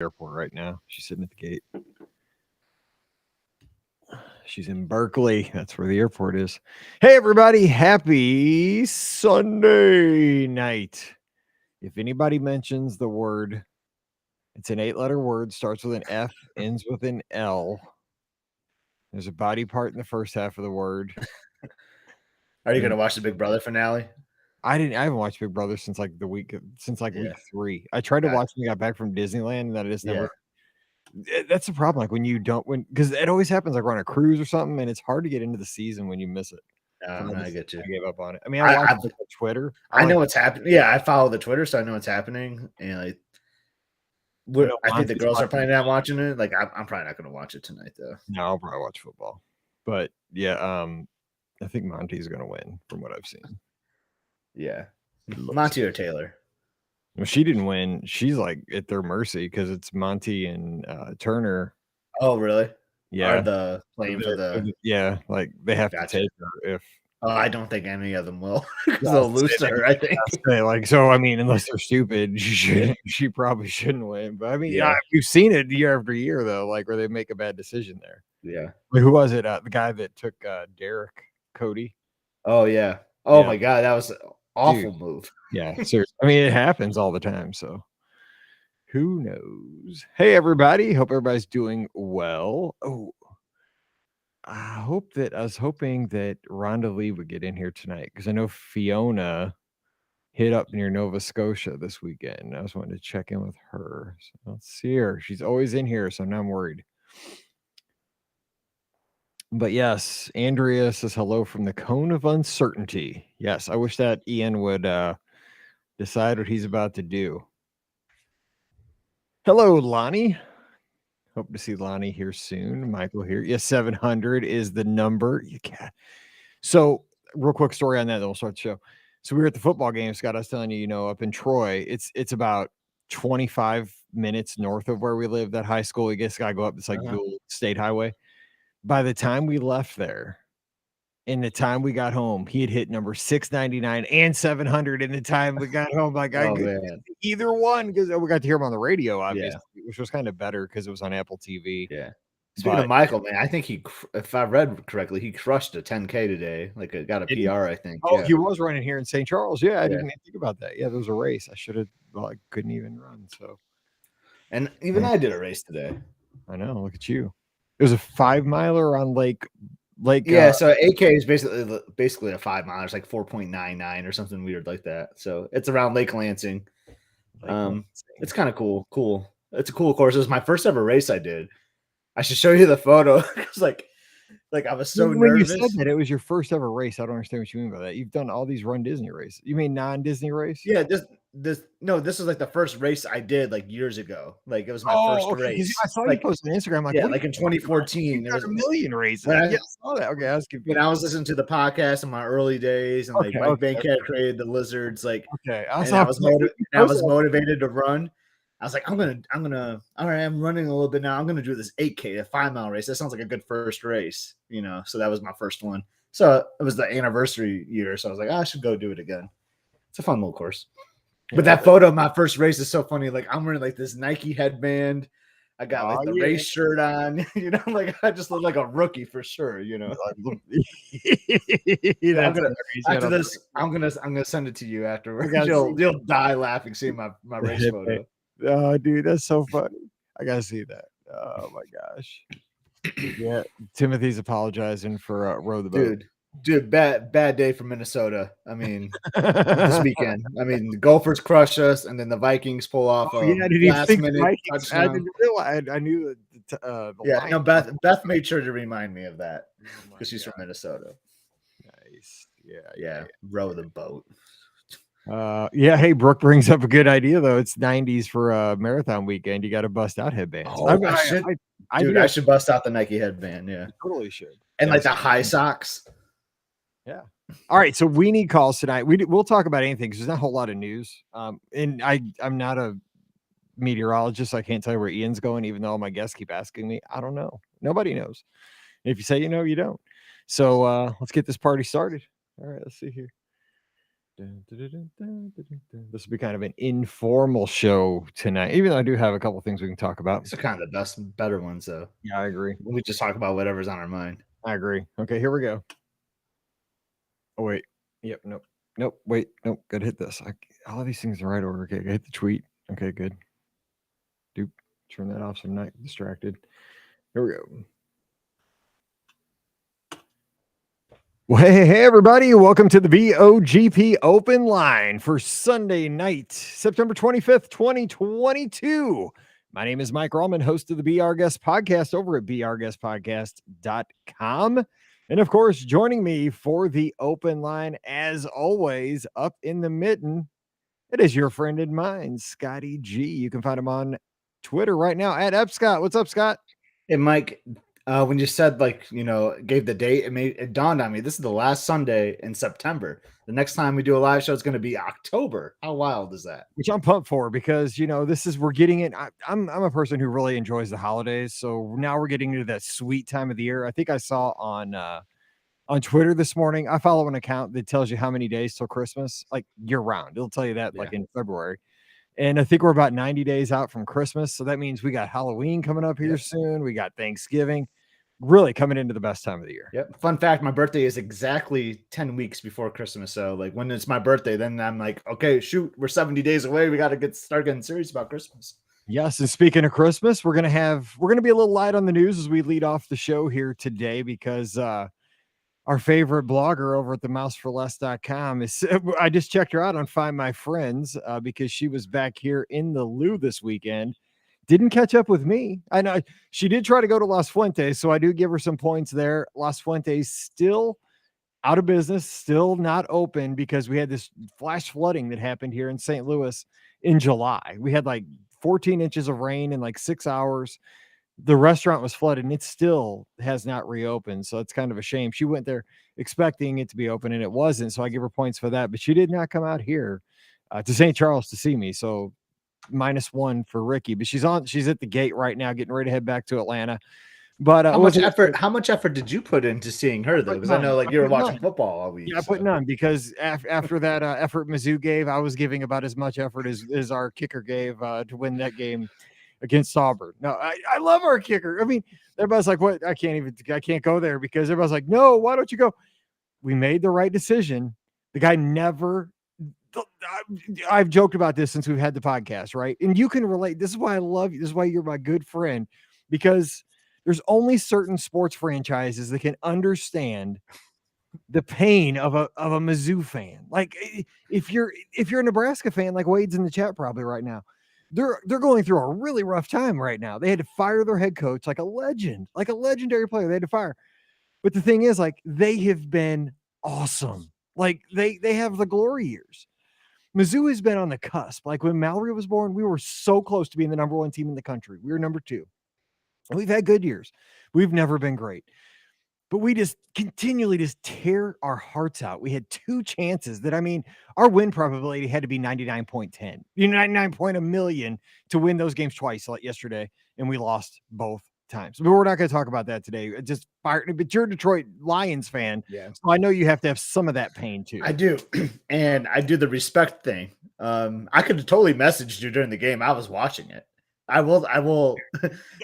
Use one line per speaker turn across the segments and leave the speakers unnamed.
Airport right now. She's sitting at the gate. She's in Berkeley. That's where the airport is. Hey, everybody. Happy Sunday night. If anybody mentions the word, it's an 8-letter word, starts with an F, ends with an L. There's a body part in the first half of the word.
Are you going to watch the Big Brother finale?
I haven't watched Big Brother since week 3. I tried to watch when I got back from Disneyland, and that I just never. That's the problem. Like because it always happens like we're on a cruise or something, and it's hard to get into the season when you miss it.
I get you.
I gave up on it. I mean, I watch Twitter.
I know what's happening. Yeah, I follow the Twitter, so I know what's happening. And I think the girls are planning on watching it. Like, I'm probably not going to watch it tonight, though.
No, I'll probably watch football. But yeah, I think Monty's going to win from what I've seen.
Yeah, Monty or Taylor.
Well, she didn't win. She's like at their mercy because it's Monty and Turner.
Oh, really?
Yeah.
Are the playing for the?
Yeah, like they have to take her if.
Oh, I don't think any of them will. They'll lose to her, I think.
So, I mean, unless they're stupid, she probably shouldn't win. But I mean, we've seen it year after year, though, like where they make a bad decision there.
Yeah.
Like, who was it? The guy that took Derek Cody.
Oh, yeah. Oh, my God. That was an awful move.
Yeah, seriously. I mean, it happens all the time. So who knows? Hey, everybody. Hope everybody's doing well. Oh, I was hoping that Rhonda Lee would get in here tonight because I know Fiona hit up near Nova Scotia this weekend. I was wanting to check in with her. So let's see her. She's always in here, so now I'm worried. But yes, Andrea says hello from the Cone of Uncertainty. Yes, I wish that Ian would decide what he's about to do. Hello, Lonnie. Hope to see Lonnie here soon. Michael here. Yes, 700 is the number. You can't. So, real quick story on that, then we'll start the show. So we were at the football game, Scott. I was telling you, up in Troy, it's about 25 minutes north of where we live. That high school, I guess, got to go up this like dual state highway. By the time we left there, in the time we got home, he had hit number 699 and 700 in the time we got home. Like, either one, because we got to hear him on the radio, obviously, which was kind of better because it was on Apple TV.
Yeah. Speaking of Michael, man, I think if I read correctly, he crushed a 10K today. Like, got a PR, I think.
Oh, he was running here in St. Charles. Yeah, I didn't even think about that. Yeah, there was a race. I should have. Well, I couldn't even run. So,
and even I did a race today.
I know. Look at you. It was a 5-miler on Lake.
Yeah, so 8K is basically a 5 mile. It's like 4.99 or something weird like that. So it's around Lake Lansing. It's kind of cool. It's a cool course. It was my first ever race I did. I should show you the photo. It's like I was so nervous. When
you said that it was your first ever race, I don't understand what you mean by that. You've done all these Run Disney races. You mean non-Disney race?
Yeah, this is like the first race I did like years ago. Like it was my first race.
I saw you post on Instagram.
Like, like in 2014.
There was a million races.
I
saw that. Okay, I was confused.
When I was listening to the podcast in my early days, and like Mike Bankhead created the Lizards. Like, I was motivated to run. I was like, all right, I'm running a little bit now. I'm going to do this 8K, a 5-mile race. That sounds like a good first race, So that was my first one. So it was the anniversary year. So I was like, I should go do it again. It's a fun little course. But that photo of my first race is so funny. Like I'm wearing like this Nike headband. I got like the race shirt on, like I just look like a rookie for sure, After this, I'm gonna send it to you afterwards. You'll die laughing seeing my race photo.
Oh, dude, that's so funny. I gotta see that. Oh my gosh. Yeah, Timothy's apologizing for row the boat.
Dude, bad day for Minnesota. I mean, this weekend. I mean, the Gophers crush us, and then the Vikings pull off last-minute touchdown.
I didn't realize. I knew that.
Beth made sure to remind me of that because she's from Minnesota.
Nice.
Yeah. Row the boat.
Hey, Brooke brings up a good idea though. It's 90s for a marathon weekend. You got to bust out headbands.
I should bust out the Nike headband. Yeah,
you totally should.
And like the high socks.
Yeah. All right. So we need calls tonight. We'll talk about anything because there's not a whole lot of news. And I'm not a meteorologist. So I can't tell you where Ian's going, even though all my guests keep asking me. I don't know. Nobody knows. If you say you know, you don't. So let's get this party started. All right. Let's see here. This will be kind of an informal show tonight, even though I do have a couple things we can talk about.
These are kind of the better ones, though.
Yeah, I agree.
We just talk about whatever's on our mind.
I agree. Okay, here we go. Oh, wait. Yep. Nope. Wait. Nope. Gotta hit this. All of these things in the right order. Okay. Hit the tweet. Okay, good. Dupe. Turn that off so I'm not distracted. Here we go. Well, hey, everybody. Welcome to the BOGP Open Line for Sunday night, September 25th, 2022. My name is Mike Rallman, host of the Be Our Guest podcast over at beourguestpodcast.com. And of course, joining me for the Open Line, as always, up in the mitten, it is your friend and mine, Scotty G. You can find him on Twitter right now at Scott. What's up, Scott?
Hey, Mike. When you said, gave the date, it dawned on me. This is the last Sunday in September. The next time we do a live show is going to be October. How wild is that?
Which I'm pumped for because, we're getting it. I'm a person who really enjoys the holidays. So now we're getting into that sweet time of the year. I think I saw on Twitter this morning, I follow an account that tells you how many days till Christmas, like year round. It'll tell you that like in February. And I think we're about 90 days out from Christmas. So that means we got Halloween coming up here soon. We got Thanksgiving. Really coming into the best time of the year.
Yep. Fun fact, my birthday is exactly 10 weeks before Christmas. So when it's my birthday, then I'm like, okay, shoot, we're 70 days away. We got to start getting serious about Christmas.
Yes. And speaking of Christmas, we're going to be a little light on the news as we lead off the show here today, because our favorite blogger over at themouseforless.com I just checked her out on Find My Friends because she was back here in the Lou this weekend. Didn't catch up with me. I know she did try to go to Las Fuentes, so I do give her some points there. Las Fuentes still out of business, still not open because we had this flash flooding that happened here in St. Louis in July. We had like 14 inches of rain in like 6 hours. The restaurant was flooded and it still has not reopened. So it's kind of a shame. She went there expecting it to be open and it wasn't. So I give her points for that, but she did not come out here to St. Charles to see me. So -1 for Ricky, but she's at the gate right now, getting ready to head back to Atlanta. But
how much effort did you put into seeing her though? Because I know you were watching football all week.
Yeah, I put none because after that effort Mizzou gave, I was giving about as much effort as our kicker gave to win that game against Auburn. No, I love our kicker. I mean, everybody's like, what? I can't go there because everybody's like, no, why don't you go? We made the right decision. The guy never. I've joked about this since we've had the podcast, right? And you can relate. This is why I love you. This is why you're my good friend, because there's only certain sports franchises that can understand the pain of a Mizzou fan. Like if you're a Nebraska fan, like Wade's in the chat probably right now, they're going through a really rough time right now. They had to fire their head coach, like a legendary player. They had to fire. But the thing is, like, they have been awesome. Like they have the glory years. Mizzou has been on the cusp. Like when Mallory was born, we were so close to being the number 1 team in the country. We were number 2. And we've had good years. We've never been great. But we just continually tear our hearts out. We had 2 chances that, I mean, our win probability had to be 99.10. 99.1 to win those games twice like yesterday, and we lost both times. But we're not going to talk about that today. Just fire. But you're a Detroit Lions fan, so I know you have to have some of that pain too.
I do, and I do the respect thing. I could have totally messaged you during the game. I was watching it. I will.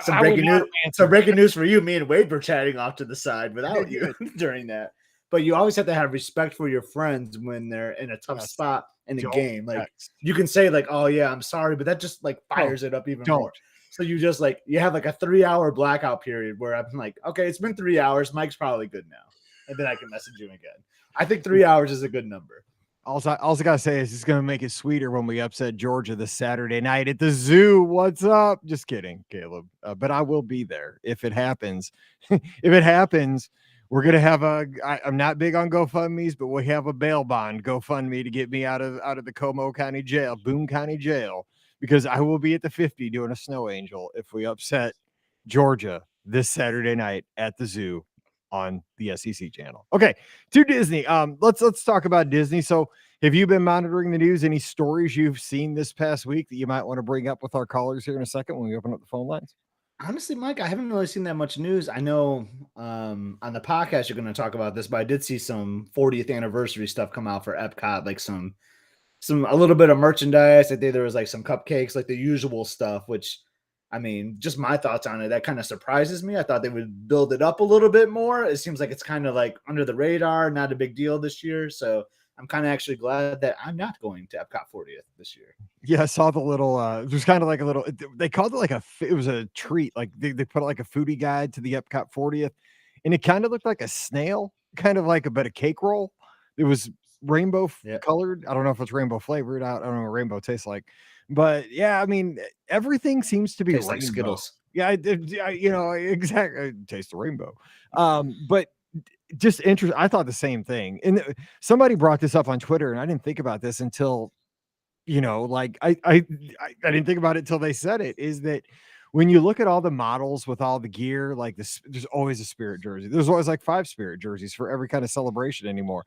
Some breaking news for you. Me and Wade were chatting off to the side without you during that. But you always have to have respect for your friends when they're in a tough spot in the game. Like you can say like, "Oh yeah, I'm sorry," but that just like fires it up even more. So you just you have like a 3-hour blackout period where I'm like, okay, it's been 3 hours. Mike's probably good now. And then I can message you again. I think 3 hours is a good number.
All I got to say is it's going to make it sweeter when we upset Georgia this Saturday night at the zoo. What's up? Just kidding, Caleb. But I will be there if it happens. If it happens, we're going to have I'm not big on GoFundMe's, but we have a bail bond GoFundMe to get me out of the Boone County Jail. Because I will be at the 50 doing a snow angel if we upset Georgia this Saturday night at the zoo on the SEC channel. Okay, to Disney. Let's talk about Disney. So have you been monitoring the news? Any stories you've seen this past week that you might want to bring up with our callers here in a second when we open up the phone lines?
Honestly, Mike, I haven't really seen that much news. I know on the podcast you're going to talk about this, but I did see some 40th anniversary stuff come out for Epcot, like some a little bit of merchandise. I think there was like some cupcakes, like the usual stuff, which I mean, just my thoughts on it, that kind of surprises me. I thought they would build it up a little bit more. It seems like it's kind of like under the radar, not a big deal this year. So I'm kind of actually glad that I'm not going to Epcot 40th this year.
Yeah, I saw the little there's kind of like a little they called it like it was a treat. Like they put like a foodie guide to the Epcot 40th, and it kind of looked like a snail, kind of like a cake roll. It was rainbow colored. I don't know if it's rainbow flavored. I don't know what rainbow tastes like. But yeah, I mean, everything seems to be
Tastes
rainbow.
like Skittles.
Yeah, I did. You know, exactly. Taste the rainbow. But just interesting. I thought the same thing. And somebody brought this up on Twitter, and I didn't think about this until like I didn't think about it till they said it. Is that when you look at all the models with all the gear, like this, there's always a Spirit jersey. There's always like 5 Spirit jerseys for every kind of celebration anymore.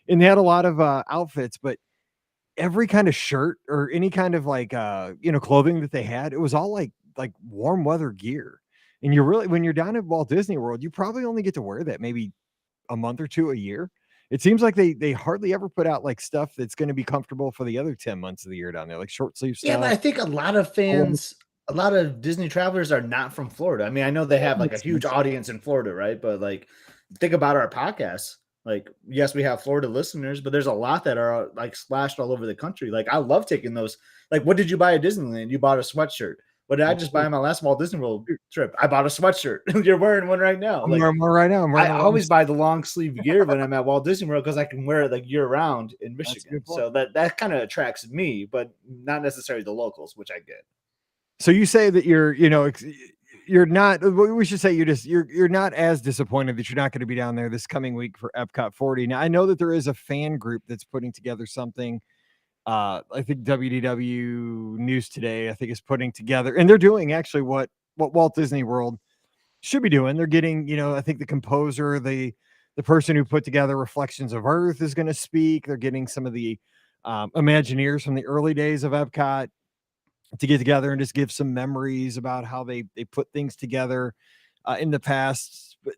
And they had a lot of outfits, but every kind of shirt or any kind of like clothing that they had, it was all like warm weather gear. And you're really, when you're down at Walt Disney World, you probably only get to wear that maybe a month or 2 a year. It seems like they hardly ever put out like stuff that's going to be comfortable for the other 10 months of the year down there, like short sleeve stuff.
Yeah, but I think a lot of fans, a lot of Disney travelers are not from Florida. I mean, I know they have like a huge audience in Florida, right? But like, think about our podcasts. Like, yes, we have Florida listeners, but there's a lot that are like splashed all over the country. Like, I love taking those. Like, what did you buy at Disneyland? You bought a sweatshirt. What did I just buy on my last Walt Disney World trip? I bought a sweatshirt. You're wearing one right now.
I'm wearing one right now.
I always buy the long sleeve gear when I'm at Walt Disney World because I can wear it like year round in Michigan. So that kind of attracts me, but not necessarily the locals, which I get.
So you say that you're not, we should say you're not as disappointed that you're not going to be down there this coming week for Epcot 40. Now I know that there is a fan group that's putting together something. I think WDW News Today, I think, is putting together, and they're doing actually what Walt Disney World should be doing. They're getting, I think the composer, the person who put together Reflections of Earth is going to speak. They're getting some of the Imagineers from the early days of Epcot to get together and just give some memories about how they put things together in the past. But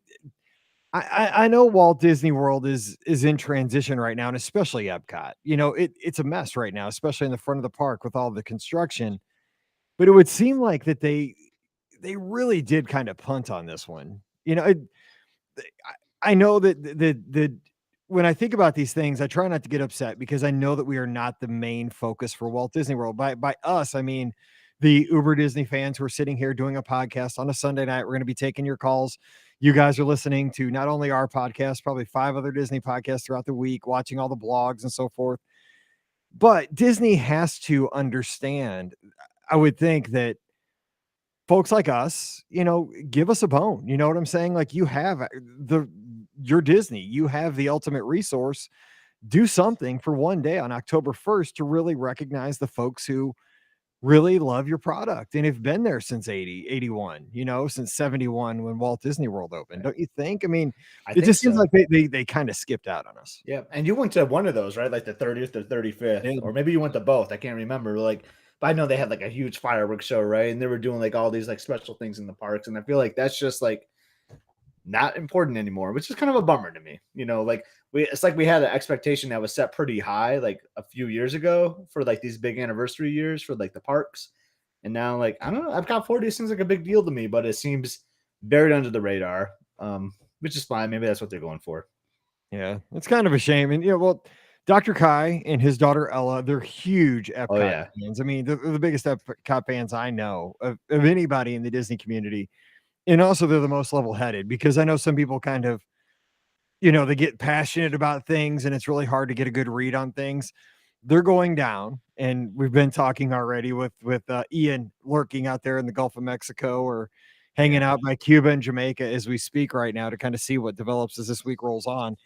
I know Walt Disney World is in transition right now, and especially Epcot. It's a mess right now, especially in the front of the park with all the construction. But it would seem like that they really did kind of punt on this one. I know that the when I think about these things, I try not to get upset because I know that we are not the main focus for Walt Disney World. By us, I mean the Uber Disney fans who are sitting here doing a podcast on a Sunday night. We're going to be taking your calls. You guys are listening to not only our podcast, probably 5 other Disney podcasts throughout the week, watching all the blogs and so forth. But Disney has to understand, I would think, that folks like us, give us a bone. You know what I'm saying? Like, you have you're Disney, you have the ultimate resource. Do something for one day on October 1st to really recognize the folks who really love your product and have been there since 81, since 71 when Walt Disney World opened. Don't you think? I mean, it just seems like they kind of skipped out on us.
Yeah. And you went to one of those, right? Like the 30th or 35th, or maybe you went to both. I can't remember. But I know they had like a huge fireworks show, right? And they were doing like all these like special things in the parks. And I feel like that's just like not important anymore, which is kind of a bummer to me. It's like we had an expectation that was set pretty high like a few years ago for like these big anniversary years for like the parks. And now, like, I don't know, Epcot 40 seems like a big deal to me, but it seems buried under the radar, which is fine. Maybe that's what they're going for.
Yeah, it's kind of a shame. And Dr. Kai and his daughter Ella, they're huge Epcot fans. I mean, they're the biggest Epcot fans I know of anybody in the Disney community. And also they're the most level-headed, because I know some people kind of, they get passionate about things and it's really hard to get a good read on things. They're going down, and we've been talking already with Ian lurking out there in the Gulf of Mexico or hanging out by Cuba and Jamaica as we speak right now to kind of see what develops as this week rolls on.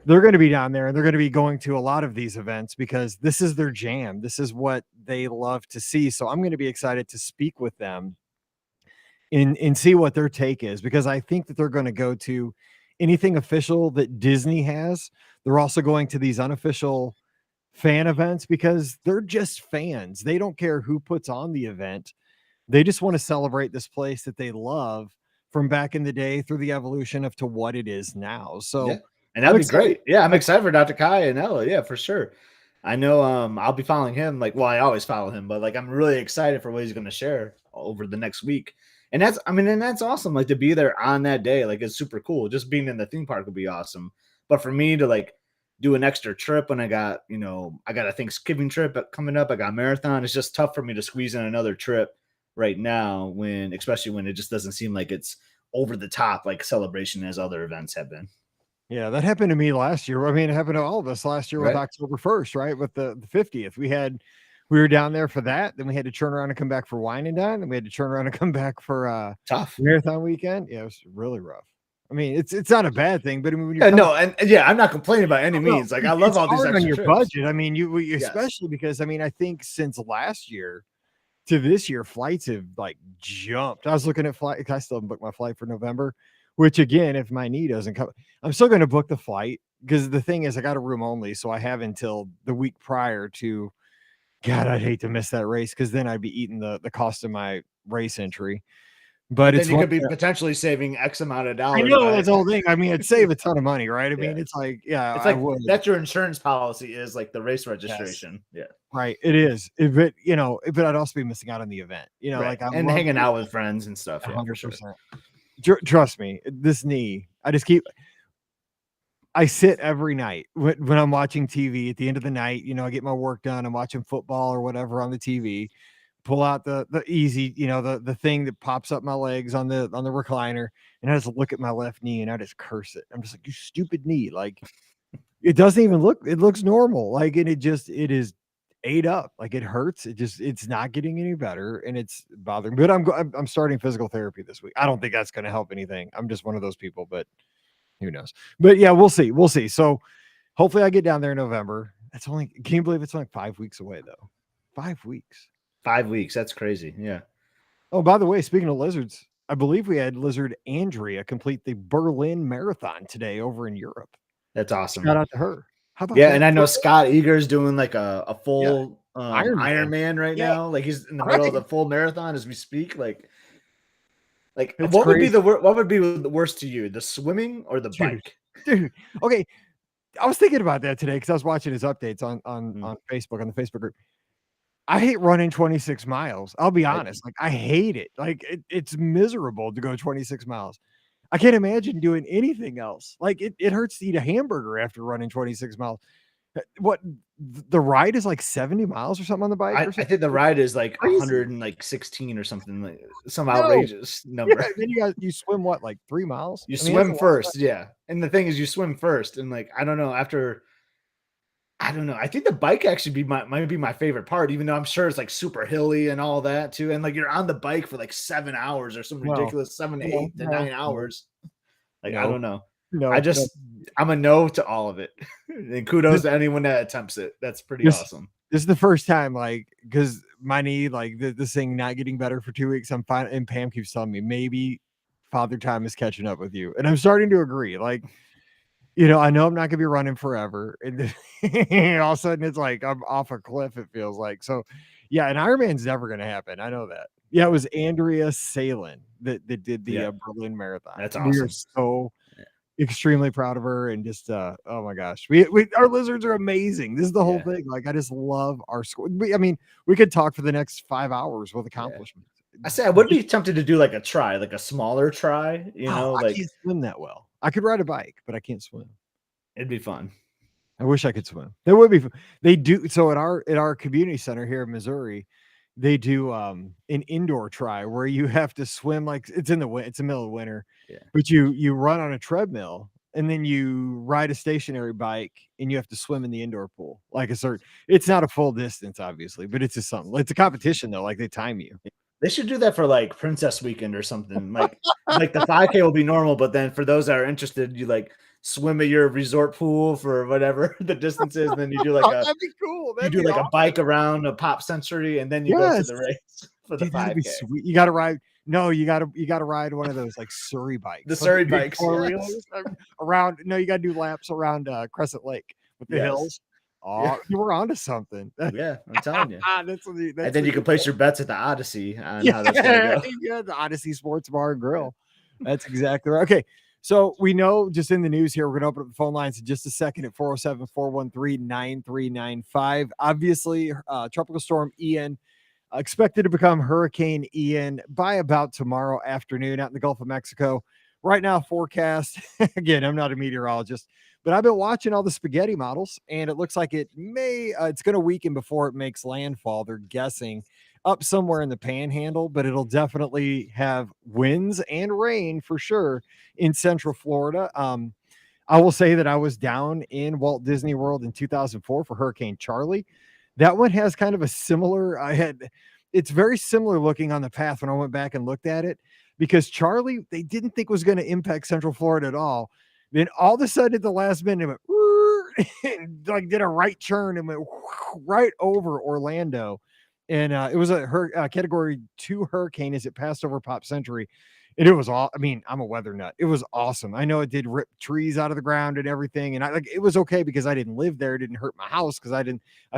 They're going to be down there, and they're going to be going to a lot of these events because this is their jam. This is what they love to see. So I'm going to be excited to speak with them and see what their take is, because I think that they're going to go to anything official that Disney has. They're also going to these unofficial fan events because they're just fans. They don't care who puts on the event. They just want to celebrate this place that they love from back in the day through the evolution of to what it is now. So
and
I'm
that'd be
excited.
great. Yeah, I'm excited for Dr. Kai and Ella. Yeah, for sure. I know I'll be following him. Like, well, I always follow him, but like I'm really excited for what he's gonna share over the next week. And that's awesome. Like to be there on that day, like it's super cool. Just being in the theme park would be awesome. But for me to like do an extra trip when I got a Thanksgiving trip coming up, I got a marathon. It's just tough for me to squeeze in another trip right now especially when it just doesn't seem like it's over the top like celebration as other events have been.
Yeah, that happened to me last year. I mean, it happened to all of us last year with
Right.
October 1st, right? With the 50th. We were down there for that. Then we had to turn around and come back for wine and dine. Then we had to turn around and come back for
Tough.
marathon weekend. Yeah, it was really rough. I mean, it's not a bad thing, but I mean, when
you're I'm not complaining by any means. Like I love all these extra
on your
trips.
budget. I mean, especially because I mean, I think since last year to this year, flights have like jumped. I was looking at flight. I still haven't booked my flight for November, which again, if my knee doesn't come, I'm still going to book the flight because the thing is, I got a room only, so I have until the week prior to. God, I'd hate to miss that race because then I'd be eating the cost of my race entry. But
then you could be potentially saving X amount of dollars.
I know that's the whole thing. I mean, it'd save a ton of money, right? I mean, it's like,
it's like that's your insurance policy is like the race registration. Yes.
Yeah, right. It is. But I'd also be missing out on the event.
Like I'm hanging out with friends and stuff.
100%. Sure. Trust me, this knee. I sit every night when I'm watching TV at the end of the night. I get my work done. I'm watching football or whatever on the TV. Pull out the easy, the thing that pops up my legs on the recliner, and I just look at my left knee and I just curse it. I'm just like, you stupid knee. Like it doesn't even it looks normal. Like, and it is ate up. Like it hurts. It's not getting any better and it's bothering me. But I'm starting physical therapy this week. I don't think that's going to help anything. I'm just one of those people, but who knows? But yeah, we'll see. We'll see. So hopefully I get down there in November. Can you believe it's only 5 weeks away though? 5 weeks.
5 weeks. That's crazy. Yeah.
Oh, by the way, speaking of lizards, I believe we had lizard Andrea complete the Berlin Marathon today over in Europe.
That's awesome.
Shout out to her.
How about that? And I know Scott Eager's doing like a full Ironman right now. Like he's in the middle of the full marathon as we speak. Like what would be the worst to you, the swimming or the bike?
Dude, okay. I was thinking about that today because I was watching his updates on Facebook, on the Facebook group. I hate running 26 miles. I'll be honest. Like I hate it. Like it's miserable to go 26 miles. I can't imagine doing anything else. Like it hurts to eat a hamburger after running 26 miles. What the ride is like 70 miles or something on the bike?
I think the ride is like 116 or something, like some outrageous number.
Yeah, then you swim what, like 3 miles?
You swim first, yeah. And the thing is, you swim first, and like I don't know. I think the bike actually might be my favorite part, even though I'm sure it's like super hilly and all that too. And like you're on the bike for like 7 hours or some ridiculous 7 to 8 to 9 hours. Like I don't know. I'm a no to all of it. And kudos to anyone that attempts it. That's pretty awesome.
This is the first time, like, because my knee, like this thing not getting better for 2 weeks. I'm fine. And Pam keeps telling me maybe Father Time is catching up with you. And I'm starting to agree. Like, I know I'm not gonna be running forever. And all of a sudden it's like I'm off a cliff, it feels like. So yeah, an Ironman's never gonna happen. I know that. Yeah, it was Andrea Salen that did the Berlin Marathon.
That's awesome.
We are so extremely proud of her, and just oh my gosh, we our lizards are amazing. This is the whole thing. Like I just love our school. I mean, we could talk for the next 5 hours with accomplishments.
I say I would be tempted to do like a try, like a smaller try.
I can't swim that well. I could ride a bike, but I can't swim.
It'd be fun.
I wish I could swim. That would be fun. They do so at our community center here in Missouri. They do an indoor try where you have to swim, like it's the middle of winter, but you run on a treadmill and then you ride a stationary bike and you have to swim in the indoor pool. Like it's not a full distance, obviously, but it's just something. It's a competition though. Like they time you.
They should do that for like Princess Weekend or something. Like the 5K will be normal, but then for those that are interested, you like swim at your resort pool for whatever the distance is, and then you do like
that'd be cool.
A bike around a pop century, and then you go to the race for the 5K.
Sweet. You got to ride. No, you got to ride one of those like Surrey bikes.
The Surrey bikes
around. No, you got to do laps around Crescent Lake with the hills. Oh, you were onto something.
Yeah, I'm telling you.
That's
And then you can place your bets at the Odyssey on how that's gonna go.
Yeah, the Odyssey Sports Bar and Grill. That's exactly right. Okay, so we know just in the news here, we're going to open up the phone lines in just a second at 407-413-9395. Obviously, Tropical Storm Ian expected to become Hurricane Ian by about tomorrow afternoon out in the Gulf of Mexico. Right now, forecast, again, I'm not a meteorologist, but I've been watching all the spaghetti models, and it looks like it's going to weaken before it makes landfall. They're guessing up somewhere in the panhandle, but it'll definitely have winds and rain for sure in Central Florida. I will say that I was down in Walt Disney World in 2004 for Hurricane Charlie. That one has kind of a similar, it's very similar looking on the path when I went back and looked at it, because Charlie, they didn't think was going to impact Central Florida at all. Then all of a sudden at the last minute, it went and like did a right turn and went right over Orlando. And it was a category 2 hurricane as it passed over Pop Century. And it was all, I mean, I'm a weather nut. It was awesome. I know it did rip trees out of the ground and everything. And it was okay because I didn't live there. It didn't hurt my house because I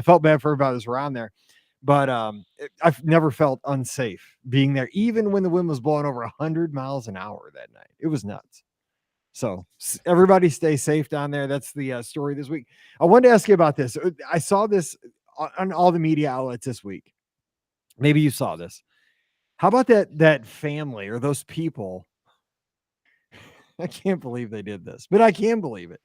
felt bad for everybody that was around there. But I've never felt unsafe being there, even when the wind was blowing over 100 miles an hour that night. It was nuts. So everybody stay safe down there. That's the story this week. I wanted to ask you about this. I saw this on all the media outlets this week. Maybe you saw this. How about that family or those people? I can't believe they did this, but I can believe it.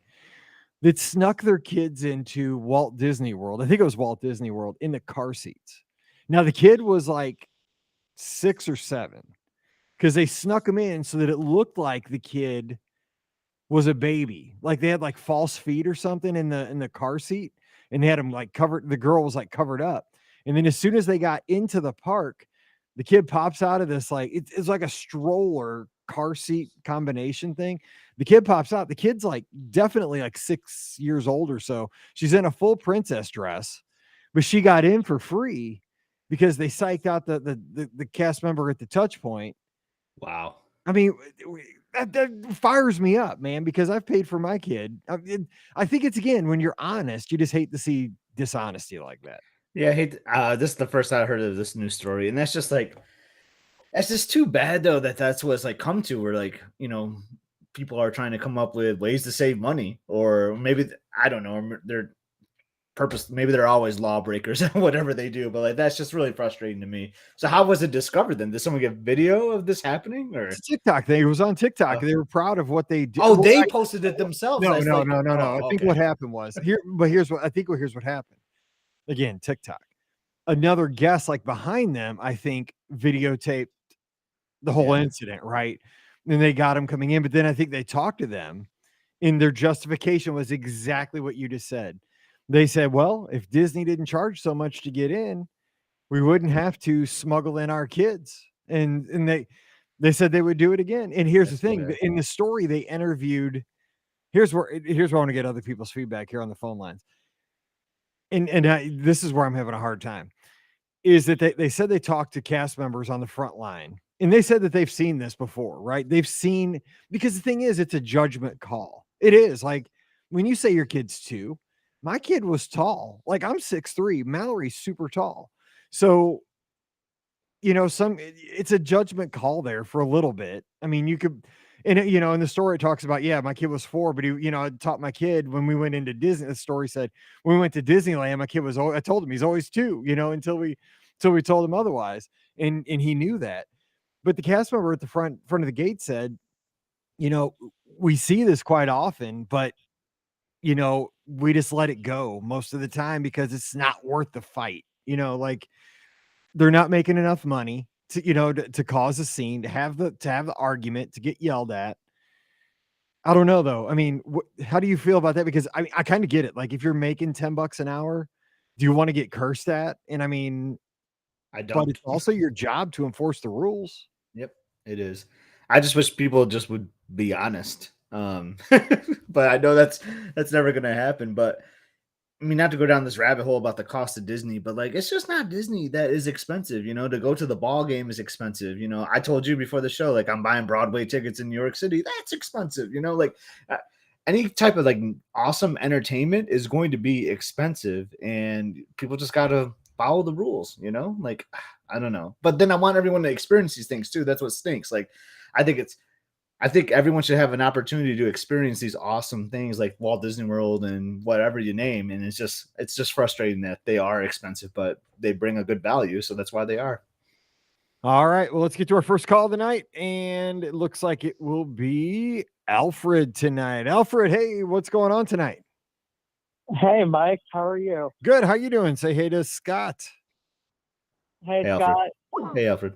That snuck their kids into Walt Disney World. I think it was Walt Disney World in the car seats. Now the kid was like 6 or 7 because they snuck him in so that it looked like the kid was a baby. Like they had like false feet or something in the car seat, and they had him like covered. The girl was like covered up. And then as soon as they got into the park, the kid pops out of this, like it's like a stroller car seat combination thing. The kid pops out. The kid's like definitely like 6 years old or so. She's in a full princess dress, but she got in for free because they psyched out the cast member at the touch point.
Wow.
I mean, that fires me up, man, because I've paid for my kid. I think it's, again, when you're honest, you just hate to see dishonesty like that.
Yeah, I hate this is the first I heard of this news story, and that's just like, that's just too bad though that that's what it's like come to, where like, people are trying to come up with ways to save money, or maybe I don't know, they're maybe they're always lawbreakers and whatever they do, but like that's just really frustrating to me. So how was it discovered then? Did someone get video of this happening, or
it's a TikTok thing? It was on TikTok. They were proud of what they did.
Oh, they posted it themselves.
No. I think what happened was here's what happened. Again, TikTok. Another guest like behind them, I think, videotaped the whole incident, right? And they got him coming in, but then I think they talked to them, and their justification was exactly what you just said. They said, well, if Disney didn't charge so much to get in, we wouldn't have to smuggle in our kids. And they said they would do it again. And here's the thing. In the story they interviewed, here's where I want to get other people's feedback here on the phone lines. And this is where I'm having a hard time, is that they said they talked to cast members on the front line, and they said that they've seen this before, right? They've seen, because the thing is, it's a judgment call. It is like when you say your kid's 2, my kid was tall. Like I'm 6'3", Mallory's super tall. So, it's a judgment call there for a little bit. I mean, you could, and in the story it talks about, my kid was 4, but I taught my kid when we went into Disney. The story said when we went to Disneyland, my kid was, I told him he's always 2, until we told him otherwise. And he knew that. But the cast member at the front of the gate said, we see this quite often, but we just let it go most of the time because it's not worth the fight. Like they're not making enough money to cause a scene, to have the argument, to get yelled at. I don't know though. I mean, how do you feel about that? Because I kind of get it. Like if you're making $10 an hour, do you want to get cursed at? And I mean,
I don't.
But it's also your job to enforce the rules.
Yep, it is. I just wish people just would be honest. But I know that's never going to happen. But I mean, not to go down this rabbit hole about the cost of Disney, but like, it's just not Disney that is expensive. To go to the ball game is expensive. I told you before the show, like I'm buying Broadway tickets in New York City. That's expensive. Like any type of like awesome entertainment is going to be expensive, and people just gotta follow the rules, you know? Like, I don't know. But then I want everyone to experience these things too. That's what stinks. Like, I think everyone should have an opportunity to experience these awesome things like Walt Disney World and whatever you name. And it's just frustrating that they are expensive, but they bring a good value. So that's why they are.
All right. Well, let's get to our first call tonight. And it looks like it will be Alfred tonight. Alfred, hey, what's going on tonight?
Hey, Mike, how are you?
Good. How you doing? Say hey to Scott.
Hey,
Hey,
Scott.
Alfred. Hey, Alfred.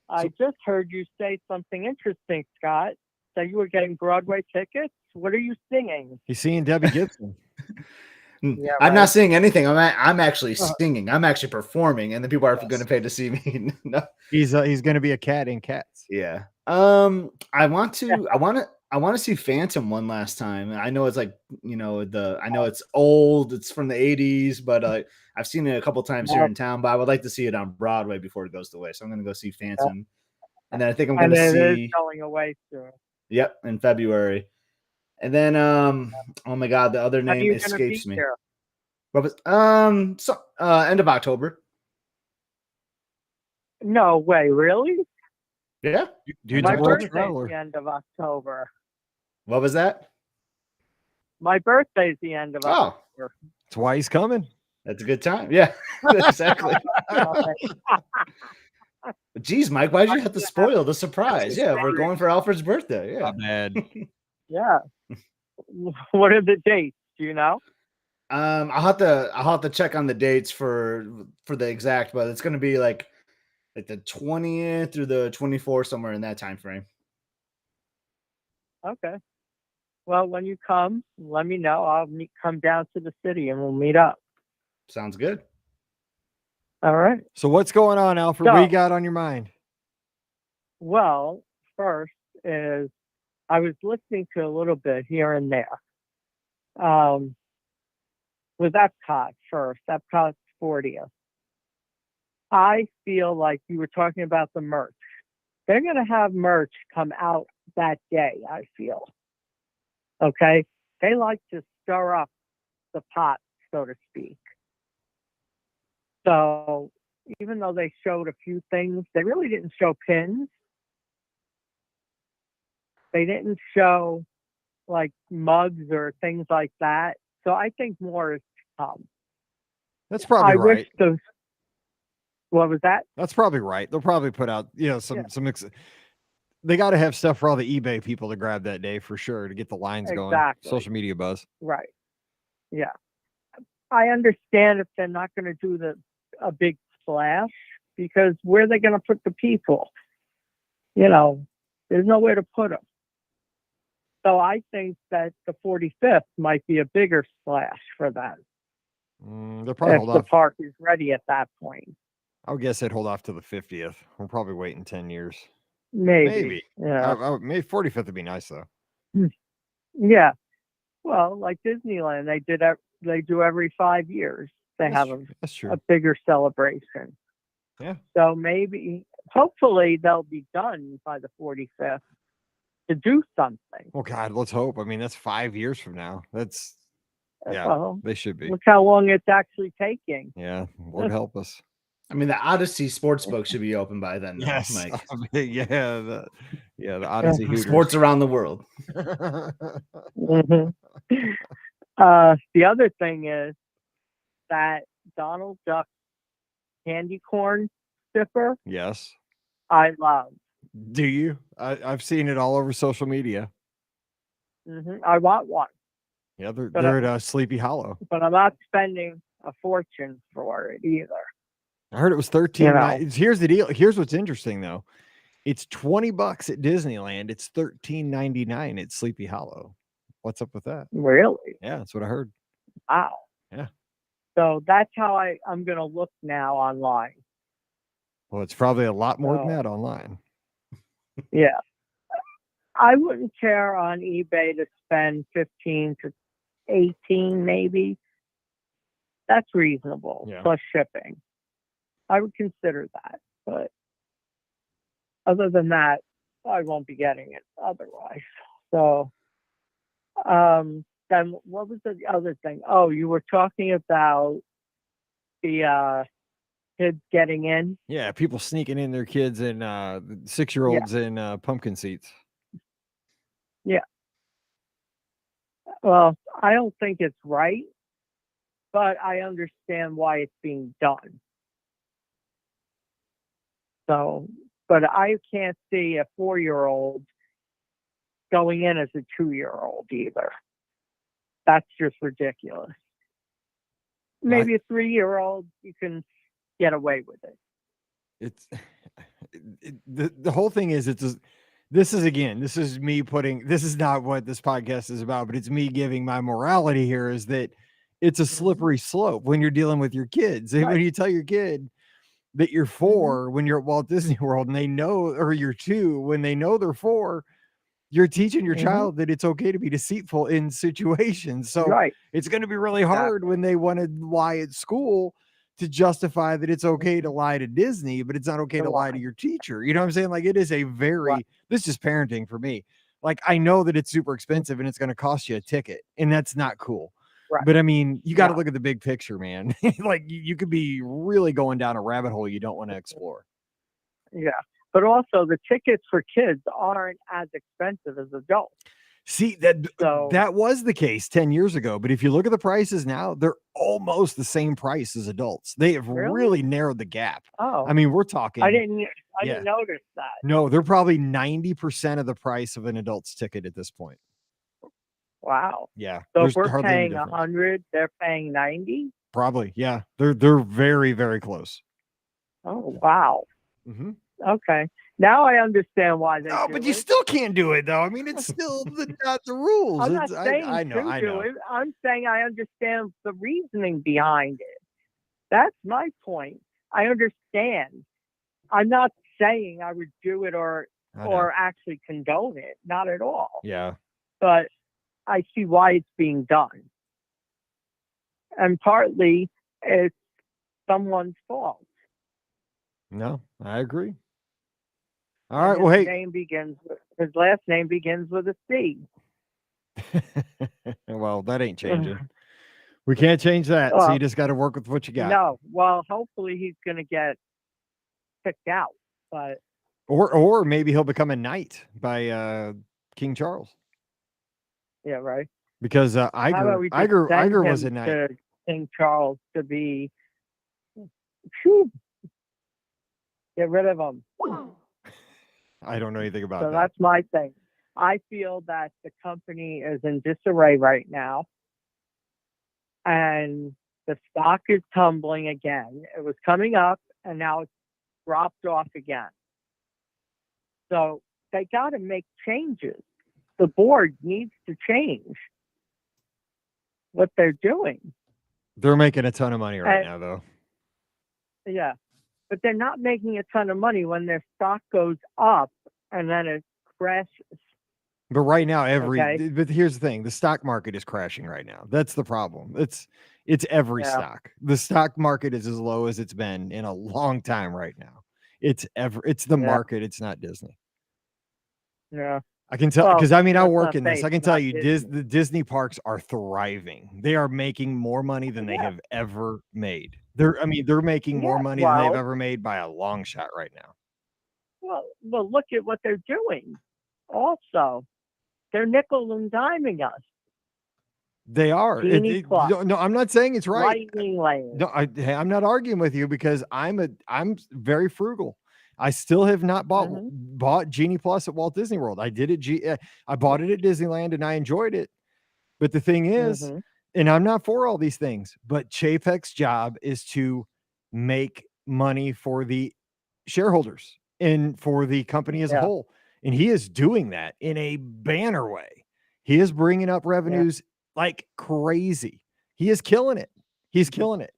I just heard you say something interesting, Scott. That you were getting Broadway tickets. What are you singing?
He's seeing Debbie Gibson.
Yeah, I'm not singing anything. I'm actually singing. I'm actually performing, and the people are going to pay to see me. No.
He's going to be a cat in Cats.
Yeah. I want to see Phantom one last time. I know it's like, I know it's old. It's from the 80s, but I've seen it a couple times here in town. But I would like to see it on Broadway before it goes away. So I'm going to go see Phantom, and then I think I'm going to see.
It is going away soon.
Yep, in February. And then, oh my God, the other name escapes me. What was end of October?
No way, really?
Yeah,
my birthday's the end of October.
What was that?
My birthday's the end of October.
That's why he's coming.
That's a good time. Yeah, exactly. Geez, Mike, why did you have to spoil the surprise? Yeah, we're going for Alfred's birthday. Yeah,
not bad.
Yeah. What are the dates? Do you know?
I'll have to check on the dates for the exact, but it's gonna be like the 20th through the 24th, somewhere in that time frame.
Okay. Well, when you come, let me know. I'll come down to the city and we'll meet up.
Sounds good.
All right.
So what's going on, Alfred? What you got on your mind?
Well, first is I was listening to a little bit here and there. With Epcot first, Epcot's 40th. I feel like you were talking about the merch. They're going to have merch come out that day, I feel. Okay? They like to stir up the pot, so to speak. So even though they showed a few things, they really didn't show pins. They didn't show like mugs or things like that. So I think more is to come.
That's probably right.
What was that?
That's probably right. They'll probably put out, they got to have stuff for all the eBay people to grab that day for sure to get the lines going. Social media buzz.
Right. Yeah. I understand if they're not going to do a big splash, because where are they going to put the people? There's nowhere to put them. So I think that the 45th might be a bigger splash for them.
They'll probably hold
off. The park is ready at that point.
I would guess they'd hold off to the 50th. We're probably waiting 10 years.
Maybe. Yeah.
Maybe 45th would be nice though.
Yeah. Well, like Disneyland, they do every 5 years. They have a bigger celebration.
Yeah.
So hopefully they'll be done by the 45th to do something.
Oh God, let's hope. I mean, that's 5 years from now. They should be.
Look how long it's actually taking.
Yeah, Lord help us.
I mean, the Odyssey Sportsbook should be open by then.
Yes,
Mike.
The Odyssey Hooters.
Sports around the world.
Mm-hmm. The other thing is that Donald Duck candy corn stiffer.
Yes,
I love.
Do you? I've seen it all over social media.
Mm-hmm. I want one.
Yeah, they're at Sleepy Hollow.
But I'm not spending a fortune for it either.
I heard it was $13. Here's the deal. Here's what's interesting though. It's $20 at Disneyland. It's $13.99 at Sleepy Hollow. What's up with that?
Really?
Yeah, that's what I heard.
Wow.
Yeah.
So that's how I'm going to look now online.
Well, it's probably a lot more than that online.
Yeah. I wouldn't care on eBay to spend 15 to 18 maybe. That's reasonable, plus shipping. I would consider that. But other than that, I won't be getting it otherwise. So Then what was the other thing? Oh, you were talking about the kids getting in.
Yeah, people sneaking in their kids and 6-year-olds in pumpkin seats.
Yeah. Well, I don't think it's right, but I understand why it's being done. So, but I can't see a 4-year-old going in as a 2-year-old either. That's just ridiculous. Maybe a 3-year-old, you can get away with it.
It's the whole thing is this is me putting, this is not what this podcast is about, but it's me giving my morality here is that it's a slippery slope when you're dealing with your kids. Right. When you tell your kid that you're 4 when you're at Walt Disney World and they know, or you're 2 when they know they're 4, you're teaching your child that it's okay to be deceitful in situations. So it's going to be really hard when they want to lie at school to justify that it's okay to lie to Disney, but it's not okay to lie to your teacher. You know what I'm saying? Like, it is a very, this is parenting for me. Like, I know that it's super expensive and it's going to cost you a ticket, and that's not cool. But I mean, you got to look at the big picture, man. Like, you could be really going down a rabbit hole you don't want to explore.
Yeah. But also the tickets for kids aren't as expensive as adults.
See, that was the case 10 years ago, but if you look at the prices now, they're almost the same price as adults. They have really narrowed the gap.
Oh,
I mean, we're talking.
I didn't notice that.
No, they're probably 90% of the price of an adult's ticket at this point.
Wow.
Yeah.
So if we're paying 100, they're paying 90?
Probably, yeah. They're very, very close.
Oh, wow. Okay. Now I understand why they do
but you still can't do it, though. I mean, it's still not the rules.
I'm not saying I know. It. I'm saying I understand the reasoning behind it. That's my point. I understand. I'm not saying I would do it or actually condone it. Not at all.
Yeah.
But I see why it's being done. And partly it's someone's fault.
No, I agree. All
and
right. Well, hey.
His last name begins with a C.
Well, that ain't changing. We can't change that. So you just got to work with what you got.
No. Well, hopefully he's going to get picked out. But
or maybe he'll become a knight by King Charles.
Yeah, right.
Because Iger was a knight.
To King Charles to be. Get rid of him.
I don't know anything about that.
So that's my thing. I feel that the company is in disarray right now. And the stock is tumbling again. It was coming up and now it's dropped off again. So they got to make changes. The board needs to change what they're doing.
They're making a ton of money right now, though.
Yeah. But they're not making a ton of money when their stock goes up and then it crashes.
But right now, but here's the thing: the stock market is crashing right now. That's the problem. It's every stock. The stock market is as low as it's been in a long time right now. It's the market. It's not Disney.
Yeah.
I can tell because I work in this. I can tell you the Disney parks are thriving. They are making more money than they have ever made. They're making more money than they've ever made by a long shot right now.
Well, look at what they're doing. Also, they're nickel and diming us.
They are. No, I'm not saying it's right.
Lightning lane.
No, I'm not arguing with you because I'm very frugal. I still have not bought Genie Plus at Walt Disney World. I did it. I bought it at Disneyland and I enjoyed it. But the thing is, and I'm not for all these things, but Chapek's job is to make money for the shareholders and for the company as a whole. And he is doing that in a banner way. He is bringing up revenues like crazy. He is killing it. He's killing it.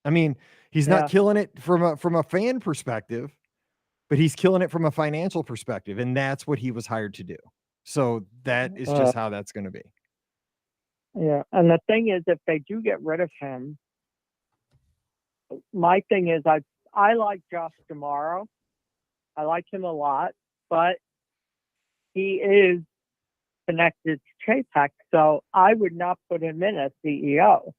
I mean, he's not killing it from a fan perspective, but he's killing it from a financial perspective. And that's what he was hired to do. So that is just how that's going to be.
Yeah. And the thing is, if they do get rid of him, my thing is I like Josh D'Amaro. I like him a lot, but he is connected to Chapek, so I would not put him in as CEO.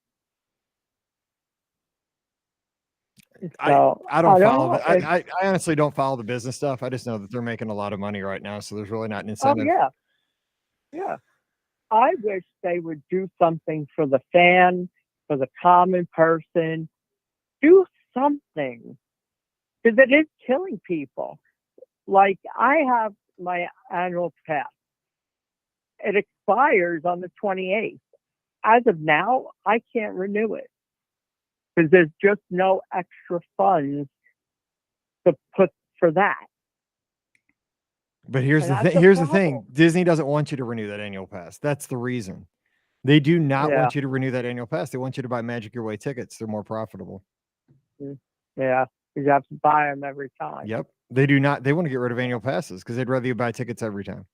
So
I don't follow it. I honestly don't follow the business stuff. I just know that they're making a lot of money right now, so there's really not an incentive.
Oh yeah. I wish they would do something for the fan, for the common person. Do something, because it is killing people. Like, I have my annual pass. It expires on the 28th. As of now, I can't renew it because there's just no extra funds to put for that.
But here's the thing. Disney doesn't want you to renew that annual pass. That's the reason. They do not want you to renew that annual pass. They want you to buy Magic Your Way tickets. They're more profitable.
Yeah, you have to buy them every time.
Yep. They do not. They want to get rid of annual passes because they'd rather you buy tickets every time.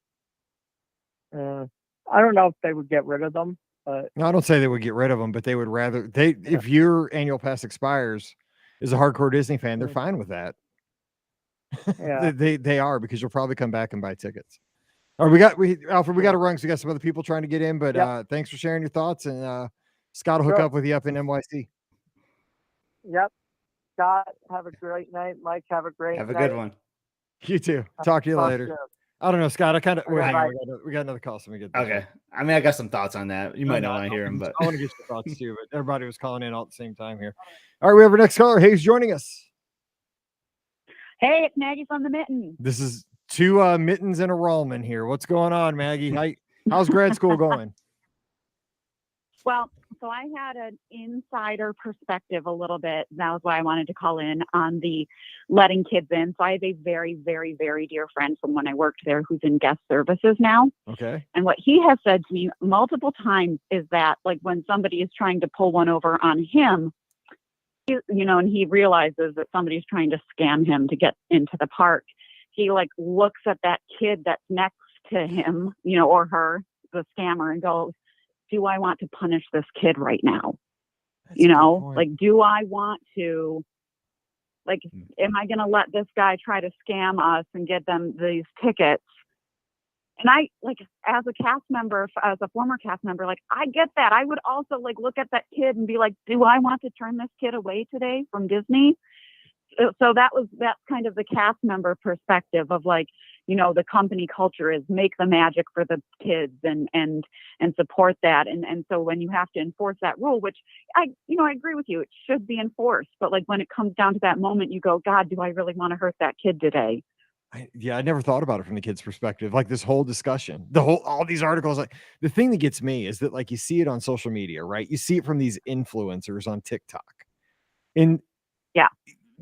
I don't know if they would get rid of them, but
no, I don't say they would get rid of them, but they would rather if your annual pass expires as a hardcore Disney fan, they're fine with that.
Yeah.
they are, because you'll probably come back and buy tickets. All right, Alfred, we got to run because we got some other people trying to get in, but thanks for sharing your thoughts, and Scott will hook up with you up in NYC.
Yep. Scott, have a great night. Mike, have a great night.
Have a good one.
You too. Talk to you later. I don't know, Scott. I kind of hang on. We got another call, so we get this.
Okay. I mean, I got some thoughts on that. You might not want to hear them, but
I want to get your thoughts too. But everybody was calling in all at the same time here. All right, we have our next caller. Who's joining us?
Hey, it's Maggie from the Mitten.
This is two Mittens and a Rollman here. What's going on, Maggie? How's grad school going?
Well, so I had an insider perspective a little bit. That was why I wanted to call in on the letting kids in. So I have a very, very, very dear friend from when I worked there who's in guest services now.
Okay.
And what he has said to me multiple times is that, like, when somebody is trying to pull one over on him, and he realizes that somebody's trying to scam him to get into the park, he like looks at that kid that's next to him, or her, the scammer, and goes, do I want to punish this kid right now? Like, do I want to, like, am I going to let this guy try to scam us and get them these tickets? And I, like, as a former cast member, like, I get that. I would also, like, look at that kid and be like, do I want to turn this kid away today from Disney? So that's kind of the cast member perspective of, like, the company culture is make the magic for the kids and support that. And so when you have to enforce that rule, which I agree with you, it should be enforced. But, like, when it comes down to that moment, you go, God, do I really want to hurt that kid today?
I never thought about it from the kid's perspective. Like, this whole discussion, all these articles, like, the thing that gets me is that, like, you see it on social media, right? You see it from these influencers on TikTok, and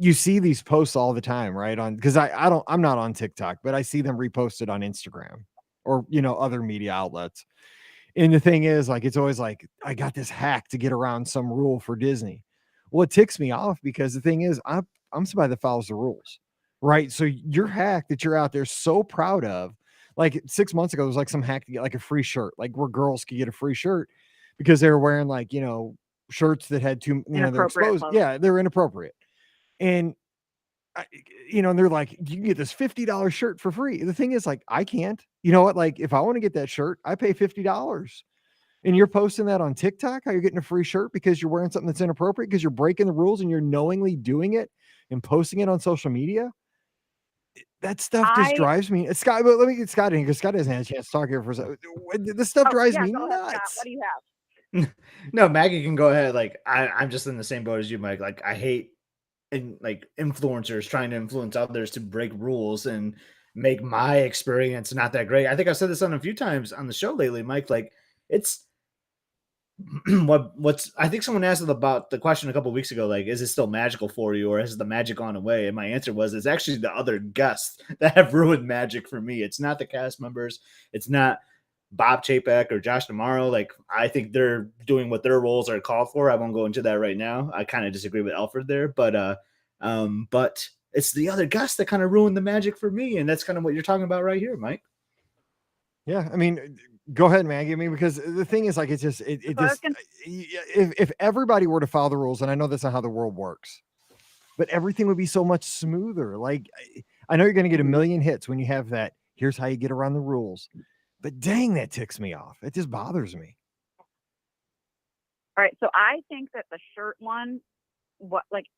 you see these posts all the time, right? Because I'm not on TikTok, but I see them reposted on Instagram or, other media outlets. And the thing is, like, it's always like, I got this hack to get around some rule for Disney. Well, it ticks me off because the thing is, I'm somebody that follows the rules, right? So your hack that you're out there so proud of, like 6 months ago, there was like some hack to get like a free shirt, like where girls could get a free shirt because they were wearing, like, shirts that had too, they're exposed. Yeah, they're inappropriate. And, and they're like, you can get this $50 shirt for free. The thing is, like, I can't. You know what? Like, if I want to get that shirt, I pay $50. And you're posting that on TikTok, how you're getting a free shirt because you're wearing something that's inappropriate, because you're breaking the rules and you're knowingly doing it and posting it on social media. That stuff just drives me. Scott, but let me get Scott in because Scott hasn't had a chance to talk here for a second. This stuff drives me nuts.
Ahead, what do you have?
No, Maggie can go ahead. Like, I'm just in the same boat as you, Mike. Like, I hate influencers trying to influence others to break rules and make my experience not that great. I think I've said this on a few times on the show lately, Mike. Like, it's I think someone asked about the question a couple of weeks ago, like, is it still magical for you, or has the magic gone away? And my answer was, it's actually the other guests that have ruined magic for me. It's not the cast members. It's not Bob Chapek or Josh D'Amaro. Like, I think they're doing what their roles are called for. I won't go into that right now. I kind of disagree with Alfred there, but it's the other guests that kind of ruined the magic for me. And that's kind of what you're talking about right here, Mike.
Yeah. I mean, go ahead, Maggie. I mean, because the thing is, like, it's just, if everybody were to follow the rules, and I know that's not how the world works, but everything would be so much smoother. Like, I know you're going to get a million hits when you have that. Here's how you get around the rules. But dang, that ticks me off. It just bothers me.
All right. So I think that the shirt one,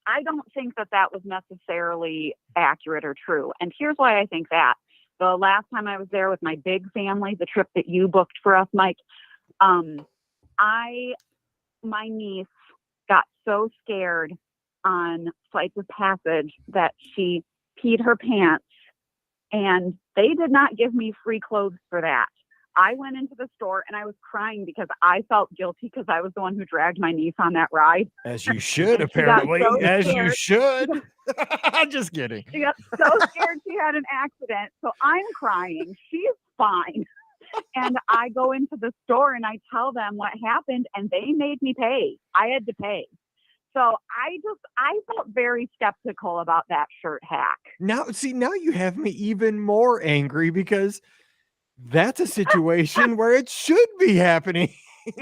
I don't think that was necessarily accurate or true. And here's why I think that. The last time I was there with my big family, the trip that you booked for us, Mike, my niece got so scared on Flights of Passage that she peed her pants, and they did not give me free clothes for that. I went into the store and I was crying because I felt guilty because I was the one who dragged my niece on that ride.
As you should, apparently. So as you should. Just kidding.
She got so scared she had an accident. So I'm crying. She's fine. And I go into the store and I tell them what happened, and they made me pay. I had to pay. So I felt very skeptical about that shirt hack.
Now you have me even more angry because that's a situation where it should be happening.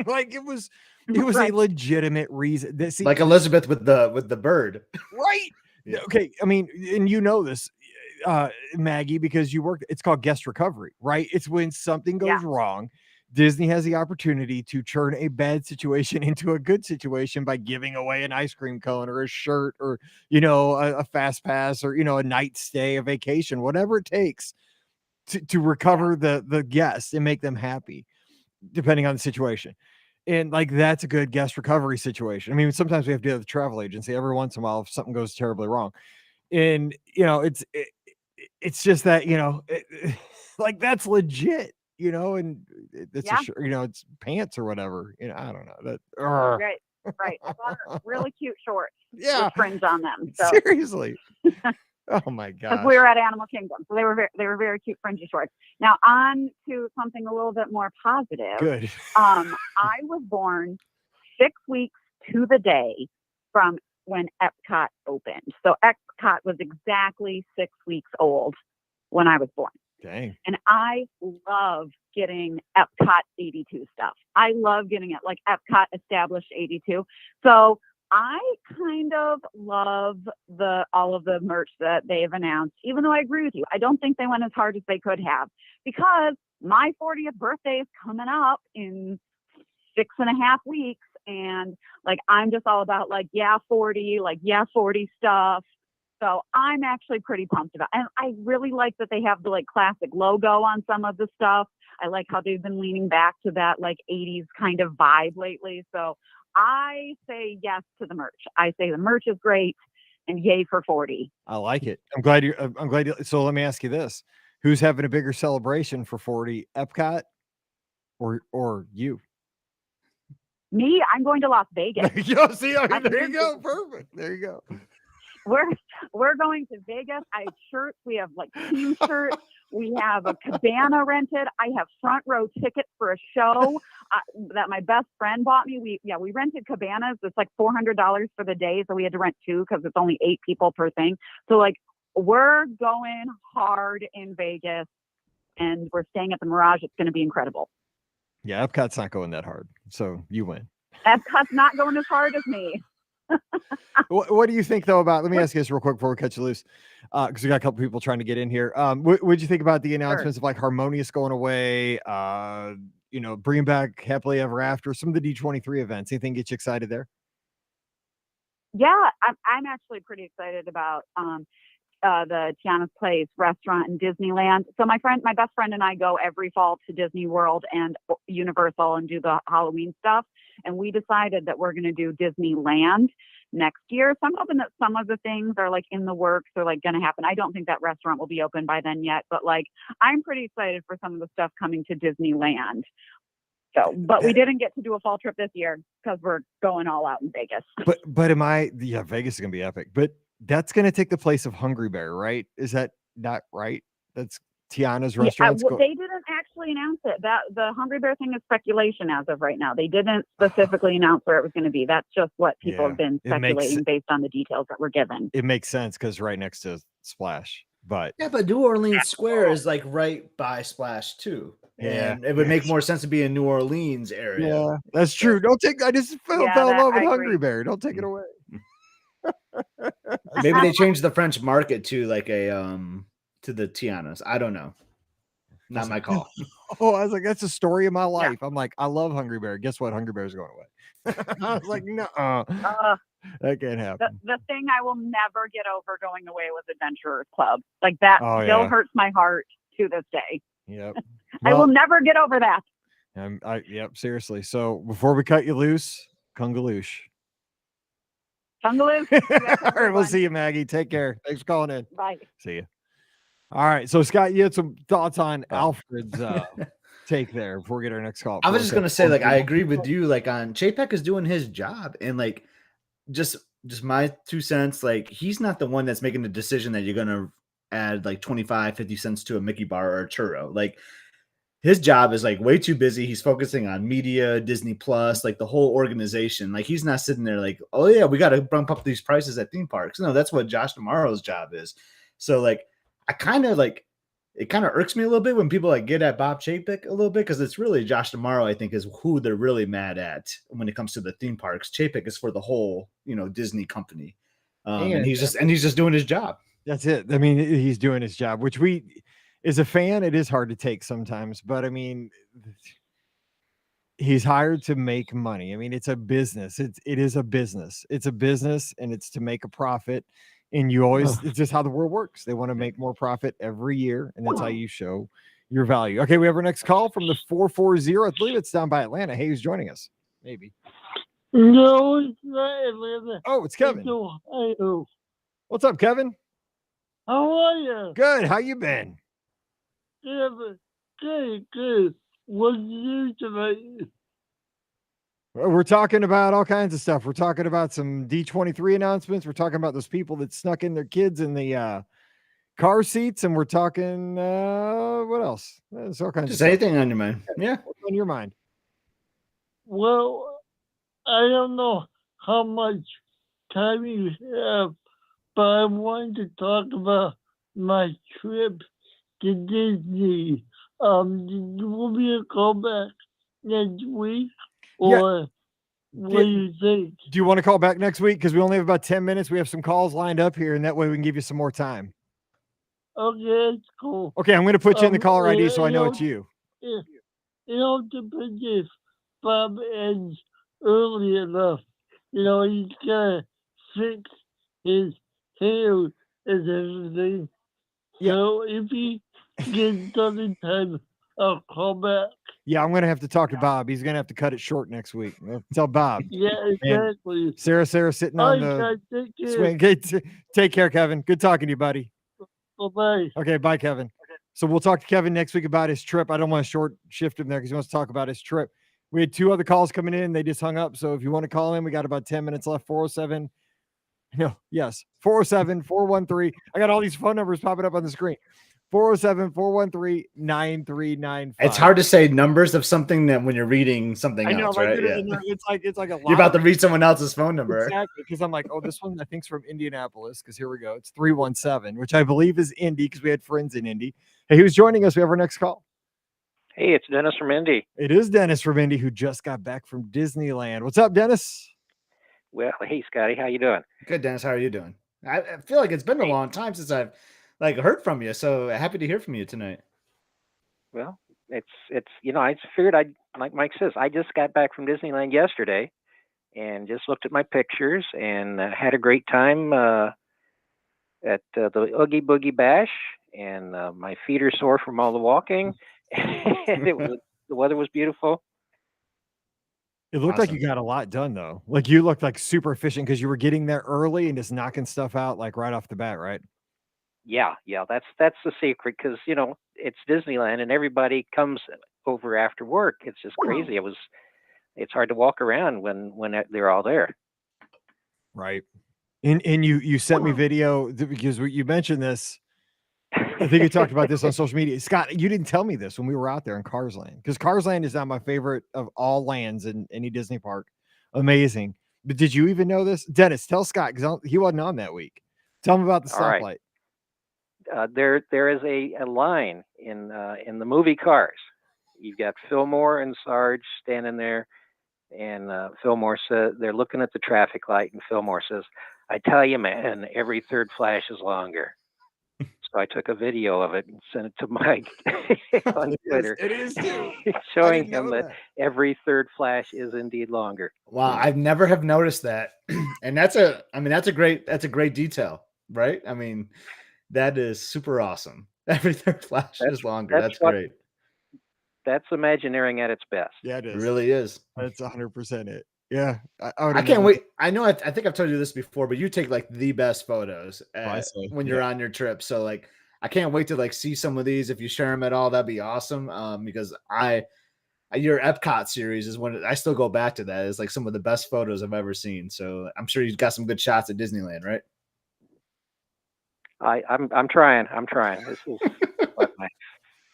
Like it was right. A legitimate reason.
Like Elizabeth with the bird.
Right. Yeah. Okay. I mean, and you know this, Maggie, because you work, it's called guest recovery, right? It's when something goes wrong. Disney has the opportunity to turn a bad situation into a good situation by giving away an ice cream cone or a shirt or, a fast pass or, a night stay, a vacation, whatever it takes to recover the guests and make them happy, depending on the situation. And like, that's a good guest recovery situation. I mean, sometimes we have to do the travel agency every once in a while if something goes terribly wrong. And, it's just that, like that's legit, and it's it's pants or whatever, I don't know that.
Right. Really cute shorts. With fringe on them. So.
Seriously. Oh my God.
Because we were at Animal Kingdom. So they were very cute fringy shorts. Now on to something a little bit more positive.
Good.
I was born 6 weeks to the day from when Epcot opened. So Epcot was exactly 6 weeks old when I was born.
Dang.
And I love getting Epcot 82 stuff. I love getting it, like Epcot established 82. So I kind of love all of the merch that they've announced, even though I agree with you. I don't think they went as hard as they could have, because my 40th birthday is coming up in 6.5 weeks. And like, I'm just all about 40 stuff. So I'm actually pretty pumped about it. And I really like that they have the classic logo on some of the stuff. I like how they've been leaning back to that 80s kind of vibe lately. So I say yes to the merch. I say the merch is great, and yay for 40.
I like it. I'm glad you. So let me ask you this: who's having a bigger celebration for 40, Epcot or you?
Me. I'm going to Las Vegas.
There you go. See, there you go. Perfect. There you go.
We're going to Vegas. I have shirts. We have team shirts. We have a cabana rented. I have front row tickets for a show that my best friend bought me. We rented cabanas. It's $400 for the day, so we had to rent 2 because it's only 8 people per thing. So we're going hard in Vegas, and we're staying at the Mirage. It's going to be incredible.
Yeah, Epcot's not going that hard, so you win.
Epcot's not going as hard as me.
What do you think though about? Let me ask you this real quick before we cut you loose, because we got a couple people trying to get in here. What did you think about the announcements of Harmonious going away? Bringing back Happily Ever After, some of the D23 events. Anything get you excited there?
Yeah, I'm actually pretty excited about the Tiana's Place restaurant in Disneyland. So my best friend and I go every fall to Disney World and Universal and do the Halloween stuff. And we decided that we're going to do Disneyland next year. So I'm hoping that some of the things are in the works or going to happen. I don't think that restaurant will be open by then yet, but I'm pretty excited for some of the stuff coming to Disneyland. So, but we didn't get to do a fall trip this year because we're going all out in Vegas.
But Vegas is going to be epic, but that's going to take the place of Hungry Bear, right? Is that not right? That's Tiana's restaurant.
They didn't actually announce it. That the Hungry Bear thing is speculation as of right now. They didn't specifically announce where it was going to be. That's just what people have been speculating based on the details that were given.
It makes sense because right next to Splash. But
New Orleans Square is right by Splash too.
Yeah,
and it would make more sense to be in New Orleans area.
Yeah, that's true. I just fell in love with Hungry Bear. Don't take it away.
Maybe they changed the French market to to the Tiana's. I don't know. Not my call.
Oh, I was like, that's the story of my life. I'm like, I love Hungry Bear. Guess what? Hungry Bear's going away. I was like, no, that can't happen.
The thing I will never get over going away was Adventurers Club. Like that still hurts my heart to this day.
Yep.
I will never get over that.
Yep, seriously. So before we cut you loose, Kungaloosh.
Kungaloosh.
All right, we'll see you, Maggie. Take care. Thanks for calling in.
Bye.
See you. All right. So, Scott, you had some thoughts on Alfred's take there before we get our next call.
I was just gonna say, like, I agree with you. Like, on Chapek is doing his job, and like, just my 2 cents. Like, he's not the one that's making the decision that you're gonna add like 25, 50 cents to a Mickey bar or a churro. Like, his job is like way too busy. He's focusing on media, Disney Plus, like the whole organization. Like, he's not sitting there like, oh yeah, we got to bump up these prices at theme parks. No, that's what Josh Tomorrow's job is. So like, it kind of irks me a little bit when people like get at Bob Chapek a little bit, because it's really Josh Tomorrow, I think, is who they're really mad at when it comes to the theme parks. Chapek is for the whole, Disney company, and he's just doing his job.
That's it. I mean, he's doing his job, which as a fan, it is hard to take sometimes. But I mean, he's hired to make money. I mean, it's a business. It is a business. It's a business, and it's to make a profit. And it's just how the world works. They want to make more profit every year, and that's how you show your value. Okay, we have our next call from the 440. I believe it's down by Atlanta. Hey, who's joining us? Maybe.
No, it's not Atlanta.
Oh, it's Kevin.
It's Ohio.
What's up, Kevin?
How are you?
Good. How you been?
Yeah, good. What did you do tonight?
We're talking about all kinds of stuff. We're talking about some D23 announcements. We're talking about those people that snuck in their kids in the car seats, and we're talking what else? There's all kinds
Just
of stuff.
anything on your mind. Yeah.
What's on your mind?
Well, I don't know how much time you have, but I wanted to talk about my trip to Disney. Did you want me to call back next week? Or what do you think?
Do you want to call back next week? Because we only have about 10 minutes. We have some calls lined up here, and that way we can give you some more time.
Okay, that's cool.
Okay, I'm going to put you in the caller ID so I know it's you.
Yeah. To put this, Bob ends early enough. He's got to fix his hair and everything. Yeah. So if he gets done in time, I'll call back.
Yeah, I'm going to have to talk to Bob. He's going to have to cut it short next week. Tell Bob.
Yeah, exactly.
And Sarah sitting on the swing. Take care, Kevin. Good talking to you, buddy.
Bye-bye.
Okay, bye, Kevin. Okay. So we'll talk to Kevin next week about his trip. I don't want to short shift him there because he wants to talk about his trip. We had 2 other calls coming in. They just hung up. So if you want to call in, we got about 10 minutes left. 407. No, yes. 407-413. I got all these phone numbers popping up on the screen. 407-413-9395.
It's hard to say numbers of something that when you're reading something else, right? Yeah.
It's like a lot.
You're about to read someone else's phone number.
Exactly, because I'm like, oh, this one I think's from Indianapolis. Because here we go. It's 317, which I believe is Indy because we had friends in Indy. Hey, who's joining us? We have our next call.
Hey, it's Dennis from Indy.
It is Dennis from Indy who just got back from Disneyland. What's up, Dennis?
Well, hey, Scotty, how you doing?
Good, Dennis. How are you doing? I feel like it's been a long time since I've heard from you. So happy to hear from you tonight.
Well, it's I just figured like Mike says, I just got back from Disneyland yesterday and just looked at my pictures and had a great time at the Oogie Boogie Bash, and my feet are sore from all the walking. And the weather was beautiful.
It looked like you got a lot done, though. Like, you looked like super efficient because you were getting there early and just knocking stuff out like right off the bat, right?
Yeah, that's the secret, because it's Disneyland and everybody comes over after work. It's just crazy. It's hard to walk around when they're all there.
Right. And you sent me video because you mentioned this. I think you talked about this on social media. Scott, you didn't tell me this when we were out there in Cars Land, because Cars Land is not my favorite of all lands in any Disney park. Amazing. But did you even know this? Dennis, tell Scott, because he wasn't on that week. Tell him about the stoplight.
There is a line in the movie Cars. You've got Fillmore and Sarge standing there, and Fillmore says they're looking at the traffic light, and Fillmore says, "I tell you, man, every third flash is longer." So I took a video of it and sent it to Mike on Twitter.
It is too.
Showing him that every third flash is indeed longer.
Wow, I've never have noticed that. And that's a great detail, right? I mean, that is super awesome. Every third flash is longer. That's great.
That's Imagineering at its best.
Yeah, it is.
It really is.
That's 100% it. Yeah,
I can't wait. I know. I think I've told you this before, but you take like the best photos when you're on your trip. So like, I can't wait to like see some of these. If you share them at all, that'd be awesome. Because your Epcot series is one I still go back to. That is like some of the best photos I've ever seen. So I'm sure you've got some good shots at Disneyland, right?
I'm trying. This is what, my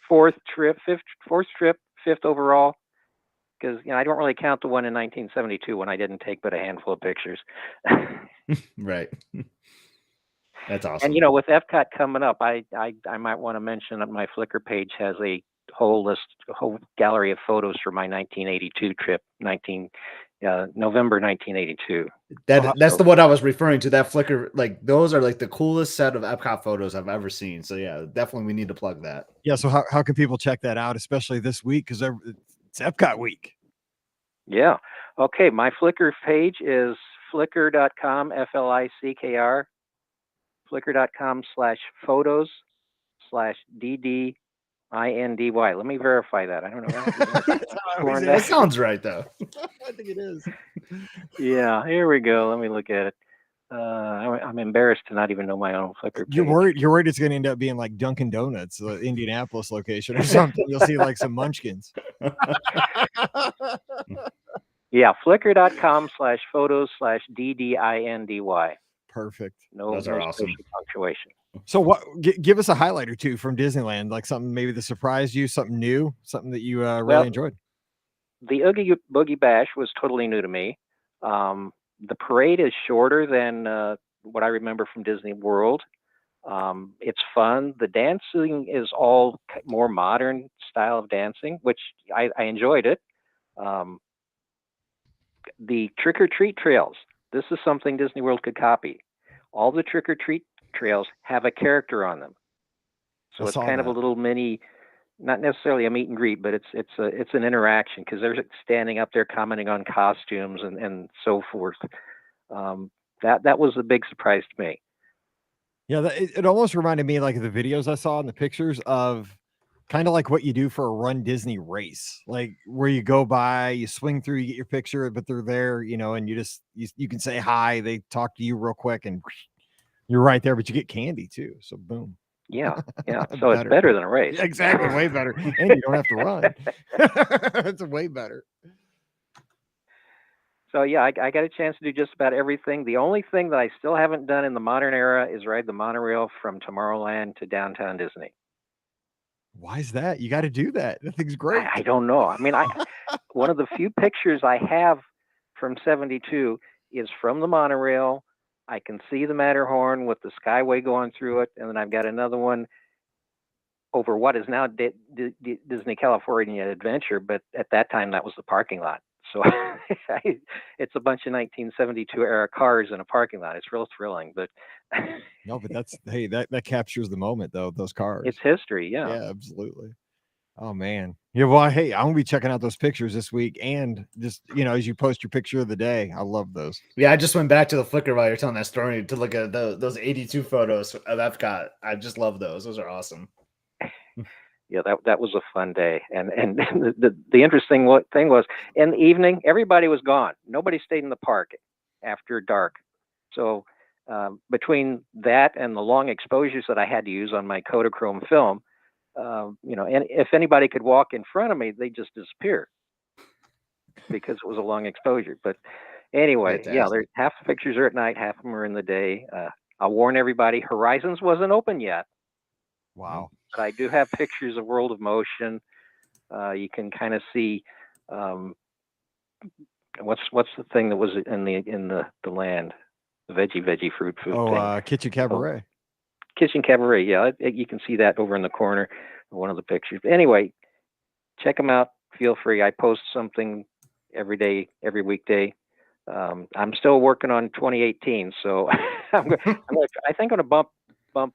fourth trip, fifth overall. Because I don't really count the one in 1972 when I didn't take but a handful of pictures.
Right. That's awesome.
And with Epcot coming up, I might want to mention that my Flickr page has a whole gallery of photos for my 1982 trip, November 1982.
That's the one I was referring to. That Flickr, like those are like the coolest set of Epcot photos I've ever seen. So yeah, definitely we need to plug that.
Yeah. So how can people check that out, especially this week? Because it's Epcot week.
Yeah. Okay. My Flickr page is flickr.com, FLICKR, flickr.com/photos/DDINDY. Let me verify that. I don't know.
That sounds right, though.
I think it is.
Yeah. Here we go. Let me look at it. I'm embarrassed to not even know my own Flickr page.
You're worried it's going to end up being like Dunkin' Donuts, the Indianapolis location or something. You'll see like some munchkins.
Yeah, flickr.com/photos/DDINDY.
Perfect.
Those are awesome.
Punctuation.
So give us a highlight or two from Disneyland, like something maybe that surprised you, something new, something that you really enjoyed.
The Oogie Boogie Bash was totally new to me. The parade is shorter than what I remember from Disney World. It's fun. The dancing is all more modern style of dancing, which I enjoyed it. The trick-or-treat trails. This is something Disney World could copy. All the trick-or-treat trails have a character on them. So it's kind of a little mini, not necessarily a meet and greet, but it's an interaction because they're standing up there commenting on costumes and so forth. That was a big surprise to me.
Yeah, it almost reminded me like the videos I saw and the pictures of kind of like what you do for a Run Disney race, like where you go by, you swing through, you get your picture, but they're there, and you can say hi, they talk to you real quick, and you're right there, but you get candy too. So boom.
Yeah. So it's better than a race.
Exactly, way better, and you don't have to run. It's way better.
So yeah, I got a chance to do just about everything. The only thing that I still haven't done in the modern era is ride the monorail from Tomorrowland to downtown Disney.
Why is that? You got to do that. That thing's great.
I don't know. I mean, one of the few pictures I have from 72 is from the monorail. I can see the Matterhorn with the Skyway going through it. And then I've got another one over what is now Disney California Adventure. But at that time, that was the parking lot. So it's a bunch of 1972 era cars in a parking lot. It's real thrilling, but
no, but that captures the moment though. Those cars,
it's history. Yeah,
absolutely. Oh man, yeah. Well, hey, I'm gonna be checking out those pictures this week, and just as you post your picture of the day, I love those.
Yeah, I just went back to the Flickr while you're telling that story to look at those 82 photos of Epcot. I just love those. Those are awesome.
Yeah, that was a fun day, and the interesting thing was in the evening everybody was gone. Nobody stayed in the park after dark. So between that and the long exposures that I had to use on my Kodachrome film, and if anybody could walk in front of me, they just disappear because it was a long exposure. But anyway, yeah, there's half the pictures are at night, half of them are in the day. I'll warn everybody: Horizons wasn't open yet.
Wow.
But I do have pictures of World of Motion. You can kind of see what's the thing that was in the land, the veggie fruit food thing.
Kitchen Cabaret.
Kitchen Cabaret, yeah. You can see that over in the corner of one of the pictures. But anyway, check them out. Feel free. I post something every day, every weekday. I'm still working on 2018, so I think I'm going to bump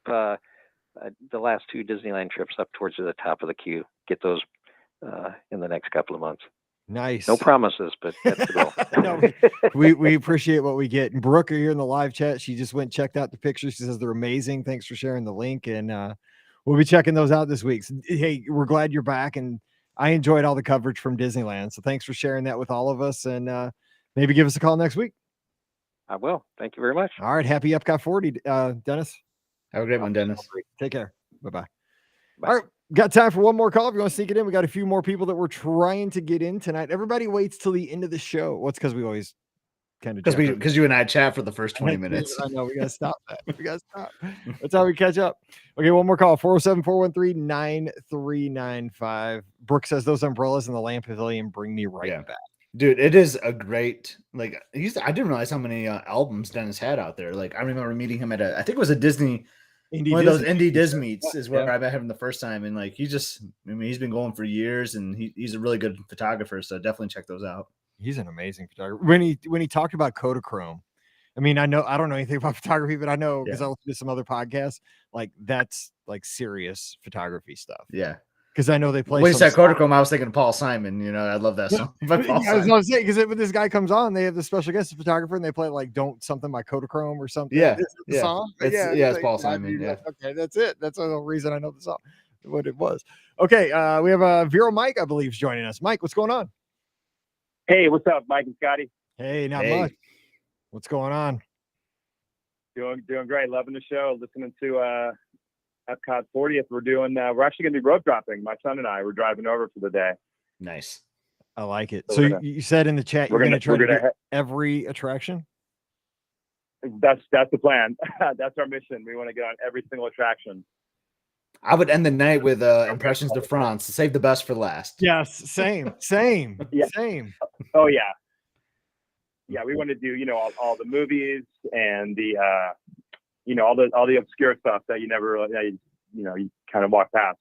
the last 2 Disneyland trips up towards the top of the queue. Get those in the next couple of months.
Nice.
No promises, but that's the goal.
No, we appreciate what we get. And Brooke here in the live chat, she just went and checked out the pictures. She says they're amazing. Thanks for sharing the link, and we'll be checking those out this week. So, hey, we're glad you're back, and I enjoyed all the coverage from Disneyland. So thanks for sharing that with all of us, and maybe give us a call next week.
I will. Thank you very much.
All right, happy Epcot 40, Dennis.
Have a great one, Dennis.
Take care. Bye-bye. All right, got time for one more call. If you want to sneak it in, we got a few more people that we're trying to get in tonight. Everybody waits till the end of the show. Well, it's because we always kind of
because you and I chat for the first 20 minutes.
I know we gotta stop that. We gotta stop. That's how we catch up. Okay, one more call. 407-413-9395. Brooke says those umbrellas in the Land Pavilion bring me right back.
Dude, it is a great, like, I didn't realize how many albums Dennis had out there. Like, I remember meeting him at I think it was a Disney, one of those indie Disney meets is where I met him the first time. And like, he's been going for years, and he's a really good photographer. So definitely check those out.
He's an amazing photographer. When he talked about Kodachrome, I mean, I don't know anything about photography, but I know because I listened to some other podcasts, like that's like serious photography stuff.
Yeah.
Because I know they play.
When you said Kodachrome, I was thinking Paul Simon. I love that song.
I was going to say, because when this guy comes on, they have the special guest photographer, and they play like "Don't Something" by Kodachrome or something.
Yeah,
the song.
It's Paul Simon. Yeah.
Okay, that's it. That's the reason I know the song. What it was. Okay, we have Vero Mike, I believe, is joining us. Mike, what's going on?
Hey, what's up, Mike and Scotty?
Hey, not much. What's going on?
Doing great. Loving the show. Listening to Epcot 40th. We're actually going to be road dropping. My son and I were driving over for the day.
Nice.
I like it. So you said in the chat you're going to try to do every attraction?
That's the plan. That's our mission. We want to get on every single attraction.
I would end the night with Impressions de France. Save the best for last.
Yes, same.
Yeah.
Same.
Oh yeah. Yeah, we want to do all the movies and the all the obscure stuff that you never you kind of walk past.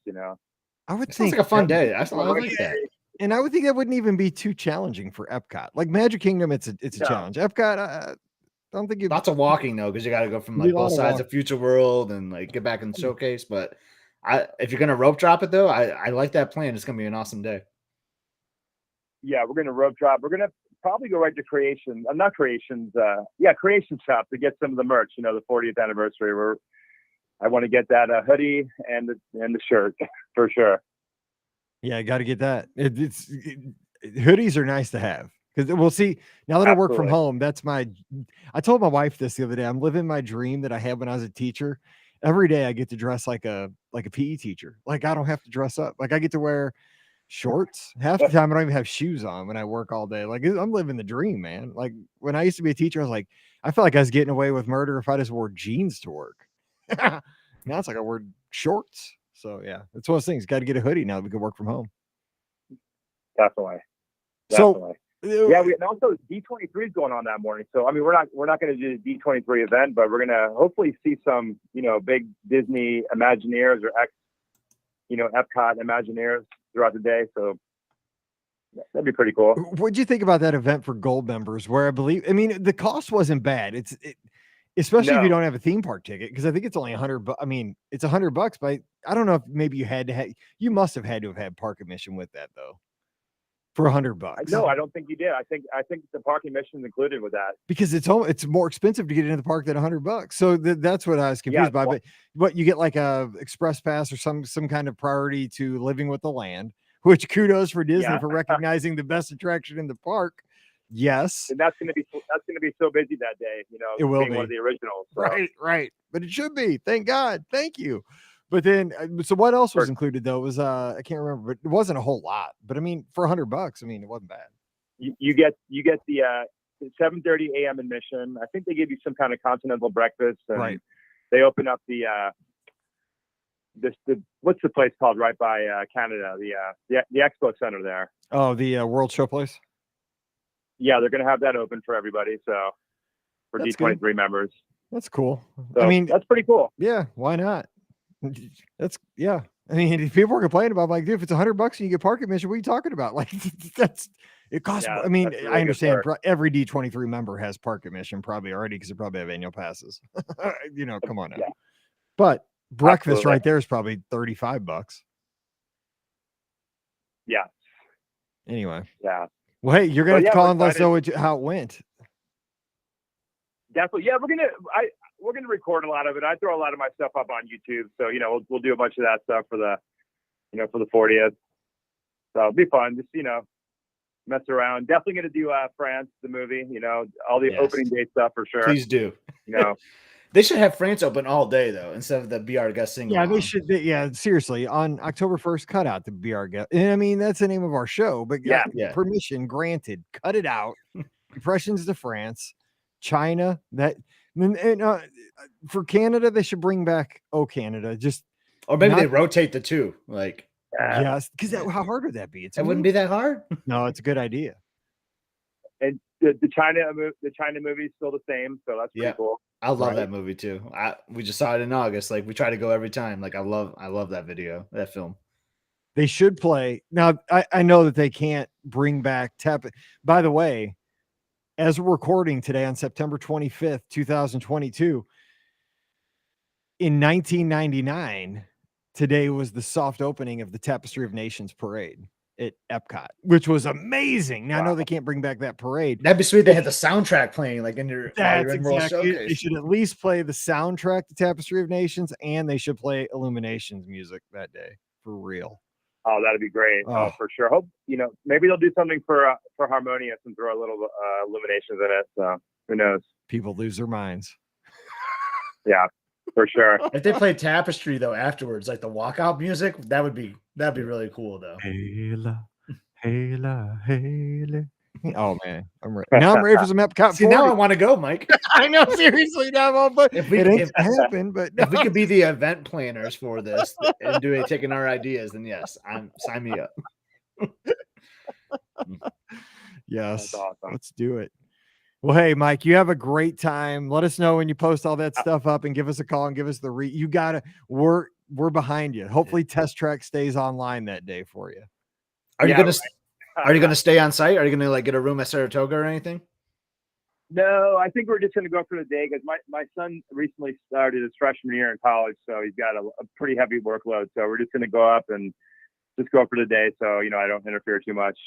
I would think
like a fun day. I like that.
And I would think that wouldn't even be too challenging for Epcot. Like Magic Kingdom, it's a challenge. Epcot, I don't think
lots of walking though, because you got to go from like both sides of Future World and like get back in the showcase. But if you're gonna rope drop it though, I like that plan. It's gonna be an awesome day.
Yeah, we're gonna rope drop. We're gonna probably go right to Creation. Not Creations. Creation Shop to get some of the merch. The 40th anniversary. I want to get that hoodie and the shirt for sure.
Yeah, I got to get that. Hoodies are nice to have because we'll see now that I work from home. I told my wife this the other day. I'm living my dream that I had when I was a teacher. Every day I get to dress like a PE teacher. Like I don't have to dress up. Like I get to wear shorts. Half the time I don't even have shoes on when I work all day. Like I'm living the dream, man. Like when I used to be a teacher, I was like, I felt like I was getting away with murder if I just wore jeans to work. Now it's like I wear shorts. So yeah, it's one of those things. Got to get a hoodie now that we can work from home.
Definitely.
So
yeah, and also D23 is going on that morning. So I mean, we're not going to do the D23 event, but we're going to hopefully see some big Disney Imagineers or Epcot Imagineers throughout the day. So that'd be pretty cool.
What'd you think about that event for gold members? Where I mean, the cost wasn't bad. Especially if you don't have a theme park ticket, because I think it's only $100. I mean, it's $100, but I don't know if maybe you must have had to have had park admission with that though. For $100.
No, I don't think you did. I think the park admission is included with that
because it's more expensive to get into the park than $100. So that's what I was confused by. But what you get like a express pass or some kind of priority to living with the land, which kudos for Disney for recognizing the best attraction in the park. Yes,
and that's going to be so busy that day.
It will be
one of the originals. So.
Right. But it should be. Thank God. Thank you. But then, so what else was included though? Was I can't remember, but it wasn't a whole lot. But I mean, for $100, I mean, it wasn't bad.
You get the 7:30 a.m. admission. I think they give you some kind of continental breakfast. And they open up the what's the place called right by Canada? The Expo Center there.
Oh, the World Show place.
Yeah, they're going to have that open for everybody. So for D23 members.
That's cool.
So, I mean, that's pretty cool.
Yeah, why not? I mean, if people are complaining about, like, dude, if it's $100 and you get park admission, what are you talking about? Like, it costs. Yeah, I mean, really I understand every D23 member has park admission probably already because they probably have annual passes. Come on now. Yeah. But breakfast
Absolutely.
right there is probably $35.
Yeah.
Anyway.
Yeah.
Well, hey, you're gonna have to call and let us know how it went.
Definitely. Yeah, we're gonna record a lot of it. I throw a lot of my stuff up on YouTube, so we'll do a bunch of that stuff for the 40th. So it'll be fun. Just mess around. Definitely gonna do France, the movie. All the opening day stuff for sure.
Please do. They should have France open all day though, instead of the Be Our Guest sing.
Yeah, they should. Yeah, seriously. On October 1st, cut out the Be Our Guest. And I mean, that's the name of our show. But
yeah.
Permission granted. Cut it out. Impressions to France, China. For Canada, they should bring back Canada.
Or maybe they rotate the two. Like
yes, because how hard would that be?
It wouldn't be that hard.
No, it's a good idea.
And the China movie is still the same, so that's pretty cool.
I love that movie too. We just saw it in August. Like we try to go every time. Like I love that that film.
They should play now. I know that they can't bring back Tap. By the way, as we're recording today on September 25th, 2022, in 1999, today was the soft opening of the Tapestry of Nations parade at Epcot, which was amazing. Now I know they can't bring back that parade.
That'd be sweet. They had the soundtrack playing like in your
World Showcase. They should at least play the soundtrack to Tapestry of Nations, and they should play Illuminations music that day for real.
Oh, that'd be great. Oh, for sure. Hope maybe they'll do something for Harmonious and throw a little Illuminations in it. So who knows?
People lose their minds.
Yeah, for sure.
If they played Tapestry though afterwards, like the walkout music, that'd be really cool though.
Hela, hela, hela. Oh man, I'm ready. Now I'm ready for some Epcot.
See, now I want to go, Mike.
I know, seriously. Now I'm all, but it ain't happen. But
if we could be the event planners for this and taking our ideas, then yes, sign me up.
Yes,
that's awesome.
Let's do it. Well, hey, Mike, you have a great time. Let us know when you post all that stuff up and give us a call and give us the you gotta. We're behind you. Hopefully, Test Track stays online that day for you.
Are you gonna stay on site? Are you gonna get a room at Saratoga or anything?
No, I think we're just gonna go for the day because my son recently started his freshman year in college, so he's got a pretty heavy workload. So we're just gonna go up and just go for the day, so I don't interfere too much.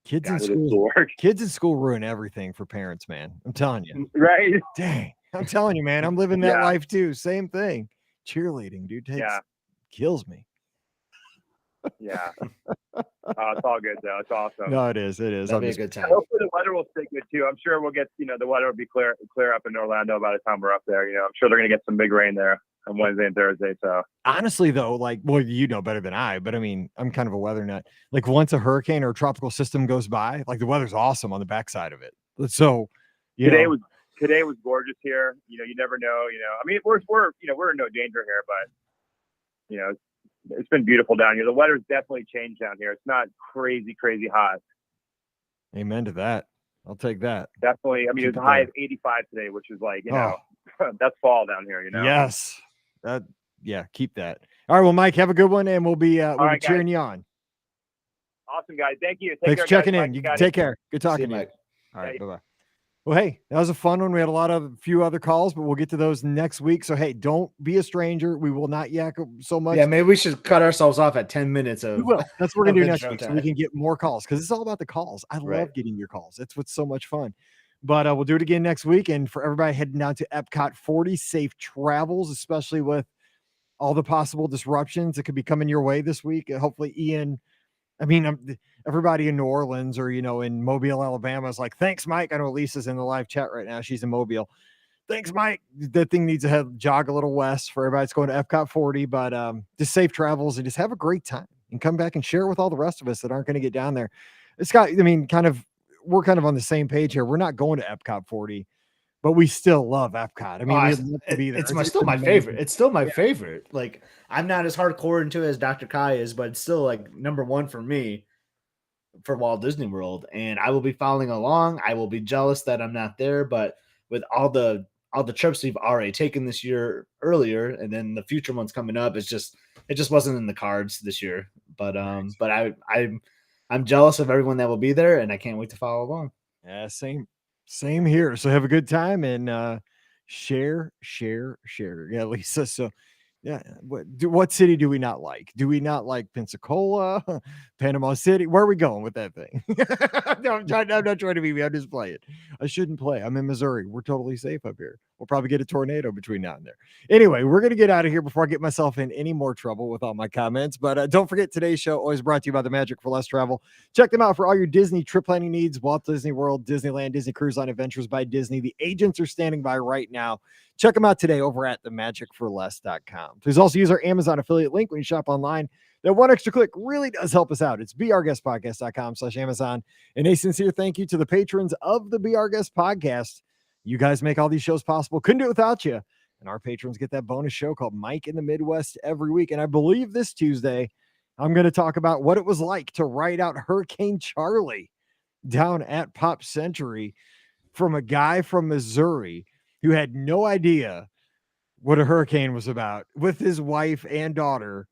Kids in school ruin everything for parents, man. I'm telling you.
Right?
Dang, I'm telling you, man. I'm living that life too. Same thing. Cheerleading, dude, kills me.
Yeah. It's all good though. It's awesome.
No, it is.
That'll be a good time.
Hopefully the weather will stay good too. I'm sure we'll get, the weather will be clear up in Orlando by the time we're up there. I'm sure they're going to get some big rain there on Wednesday and Thursday. So
honestly though, you know better than I, but I mean, I'm kind of a weather nut. Like once a hurricane or a tropical system goes by, the weather's awesome on the backside of it. So
today was gorgeous here. You never know, I mean, we're in no danger here, but it's been beautiful down here. The weather's definitely changed down here. It's not crazy hot.
Amen to that. I'll take that.
Definitely. I mean, it was a high of 85 today, which is that's fall down here,
Yes. Keep that. All right. Well, Mike, have a good one, and we'll be cheering you on.
Awesome, guys. Thank you.
Thanks for checking in. You take care. Good talking
to you,
Mike. All right. Bye-bye. Well, hey, that was a fun one. We had a few other calls, but we'll get to those next week. So, hey, don't be a stranger. We will not yak so much.
Yeah, maybe we should cut ourselves off at 10 minutes of.
We will. That's what we're gonna do next week, so we can get more calls because it's all about the calls. I love getting your calls. It's what's so much fun. But we'll do it again next week. And for everybody heading down to Epcot 40, safe travels, especially with all the possible disruptions that could be coming your way this week. Hopefully, Ian. I mean, everybody in New Orleans or, in Mobile, Alabama is like, thanks, Mike. I know Lisa's in the live chat right now. She's in Mobile. Thanks, Mike. That thing needs to jog a little west for everybody that's going to Epcot 40, but just safe travels and just have a great time and come back and share it with all the rest of us that aren't going to get down there. We're kind of on the same page here. We're not going to Epcot 40, but we still love Epcot. I mean, we'd love to be there.
It's still my favorite. It's still my favorite. Like, I'm not as hardcore into it as Dr. Kai is, but it's still number one for me for Walt Disney World. And I will be following along. I will be jealous that I'm not there, but with all the trips we've already taken this year earlier, and then the future ones coming up, it just wasn't in the cards this year. But I'm jealous of everyone that will be there, and I can't wait to follow along.
Yeah, same here. So have a good time and share. Yeah, Lisa. So Yeah. What city do we not like? Do we not like Pensacola, Panama City? Where are we going with that thing? No, I'm not trying to be me. I'm just playing. I shouldn't play. I'm in Missouri. We're totally safe up here. We'll probably get a tornado between now and there. Anyway, we're going to get out of here before I get myself in any more trouble with all my comments. But don't forget, today's show always brought to you by the Magic for Less Travel. Check them out for all your Disney trip planning needs. Walt Disney World, Disneyland, Disney Cruise Line Adventures by Disney. The agents are standing by right now. Check them out today over at themagicforless.com. Please also use our Amazon affiliate link when you shop online. That one extra click really does help us out. It's beourguestpodcast.com/Amazon. And a sincere thank you to the patrons of the Be Our Guest Podcast. You guys make all these shows possible. Couldn't do it without you. And our patrons get that bonus show called Mike in the Midwest every week. And I believe this Tuesday, I'm going to talk about what it was like to ride out Hurricane Charlie down at Pop Century from a guy from Missouri who had no idea what a hurricane was about, with his wife and daughter.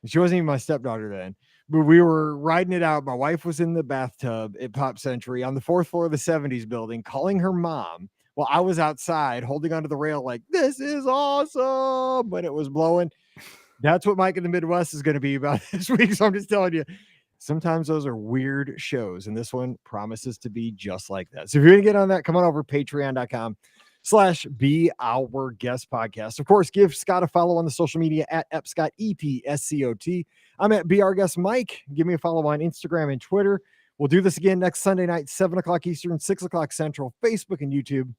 She wasn't even my stepdaughter then, but we were riding it out. My wife was in the bathtub at Pop Century on the 4th floor of the 70s building, calling her mom while I was outside holding onto the rail like, this is awesome, when it was blowing. That's what Mike in the Midwest is going to be about this week. So I'm just telling you, sometimes those are weird shows, and this one promises to be just like that. So if you're going to get on that, come on over to patreon.com/Be Our Guest Podcast. Of course, give Scott a follow on the social media at epscott, EPSCOT. I'm at Be Our Guest Mike. Give me a follow on Instagram and Twitter. We'll do this again next Sunday night, 7 o'clock Eastern, 6 o'clock Central, Facebook and YouTube.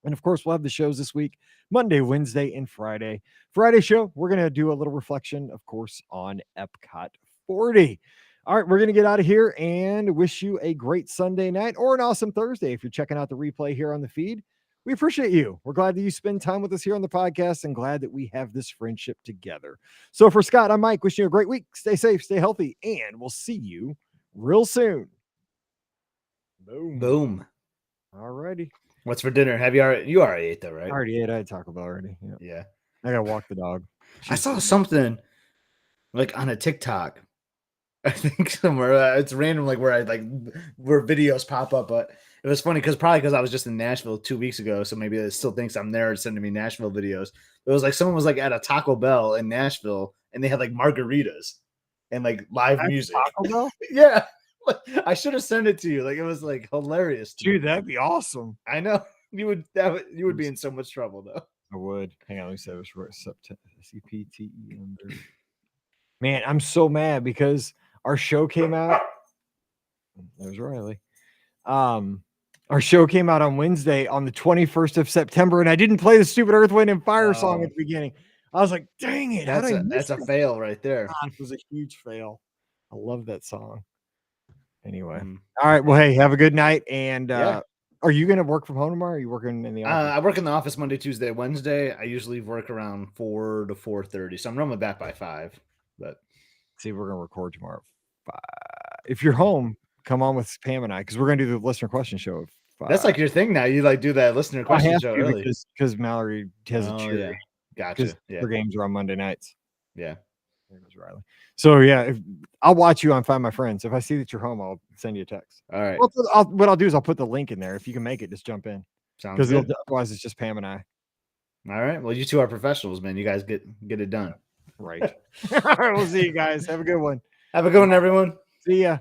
And of course, we'll have the shows this week, Monday, Wednesday, and Friday. Friday show, we're going to do a little reflection, of course, on Epcot 40. All right, we're going to get out of here and wish you a great Sunday night or an awesome Thursday if you're checking out the replay here on the feed. We appreciate you. We're glad that you spend time with us here on the podcast and glad that we have this friendship together. So for Scott, I'm Mike. Wishing you a great week. Stay safe, stay healthy, and we'll see you real soon.
Boom.
All righty.
What's for dinner? You already ate though, right?
I already ate. I had Taco Bell already.
Yeah.
I got to walk the dog.
I saw something like on a TikTok. I think somewhere it's random, like where videos pop up, but it was funny because I was just in Nashville 2 weeks ago, so maybe it still thinks I'm there sending me Nashville videos. It was like someone was like at a Taco Bell in Nashville and they had like margaritas and like live music.
Taco Bell?
Yeah. I should have sent it to you. Like it was like hilarious.
Dude, that'd be awesome.
I know. You would be in so much trouble though.
I would. Hang on, let me say this right. CPTE. Man, I'm so mad because our show came out. There's Riley. Our show came out on Wednesday on the 21st of September, and I didn't play the stupid Earth, Wind, and Fire song at the beginning. I was like, dang it.
That's a fail right there.
God, it was a huge fail. I love that song. Anyway. All right. Well, hey, have a good night. And are you going to work from home tomorrow? Or are you working in the office?
I work in the office Monday, Tuesday, Wednesday. I usually work around 4 to 4:30. So I'm normally back by 5. But
see, we're going to record tomorrow at 5. If you're home, come on with Pam and I, because we're going to do the listener question show at 5.
That's like your thing now. You like do that listener question show early.
Because Mallory has a cheer.
Yeah. Gotcha. Yeah.
Her games are on Monday nights.
Yeah.
There goes Riley. So yeah, I'll watch you on Find My Friends. If I see that you're home, I'll send you a text.
All right.
What I'll do is I'll put the link in there. If you can make it, just jump in.
Sounds good.
Because otherwise it's just Pam and I.
All right. Well, you two are professionals, man. You guys get it done.
Right. All right. We'll see you guys. Have a good one.
Have a good one, everyone.
See ya.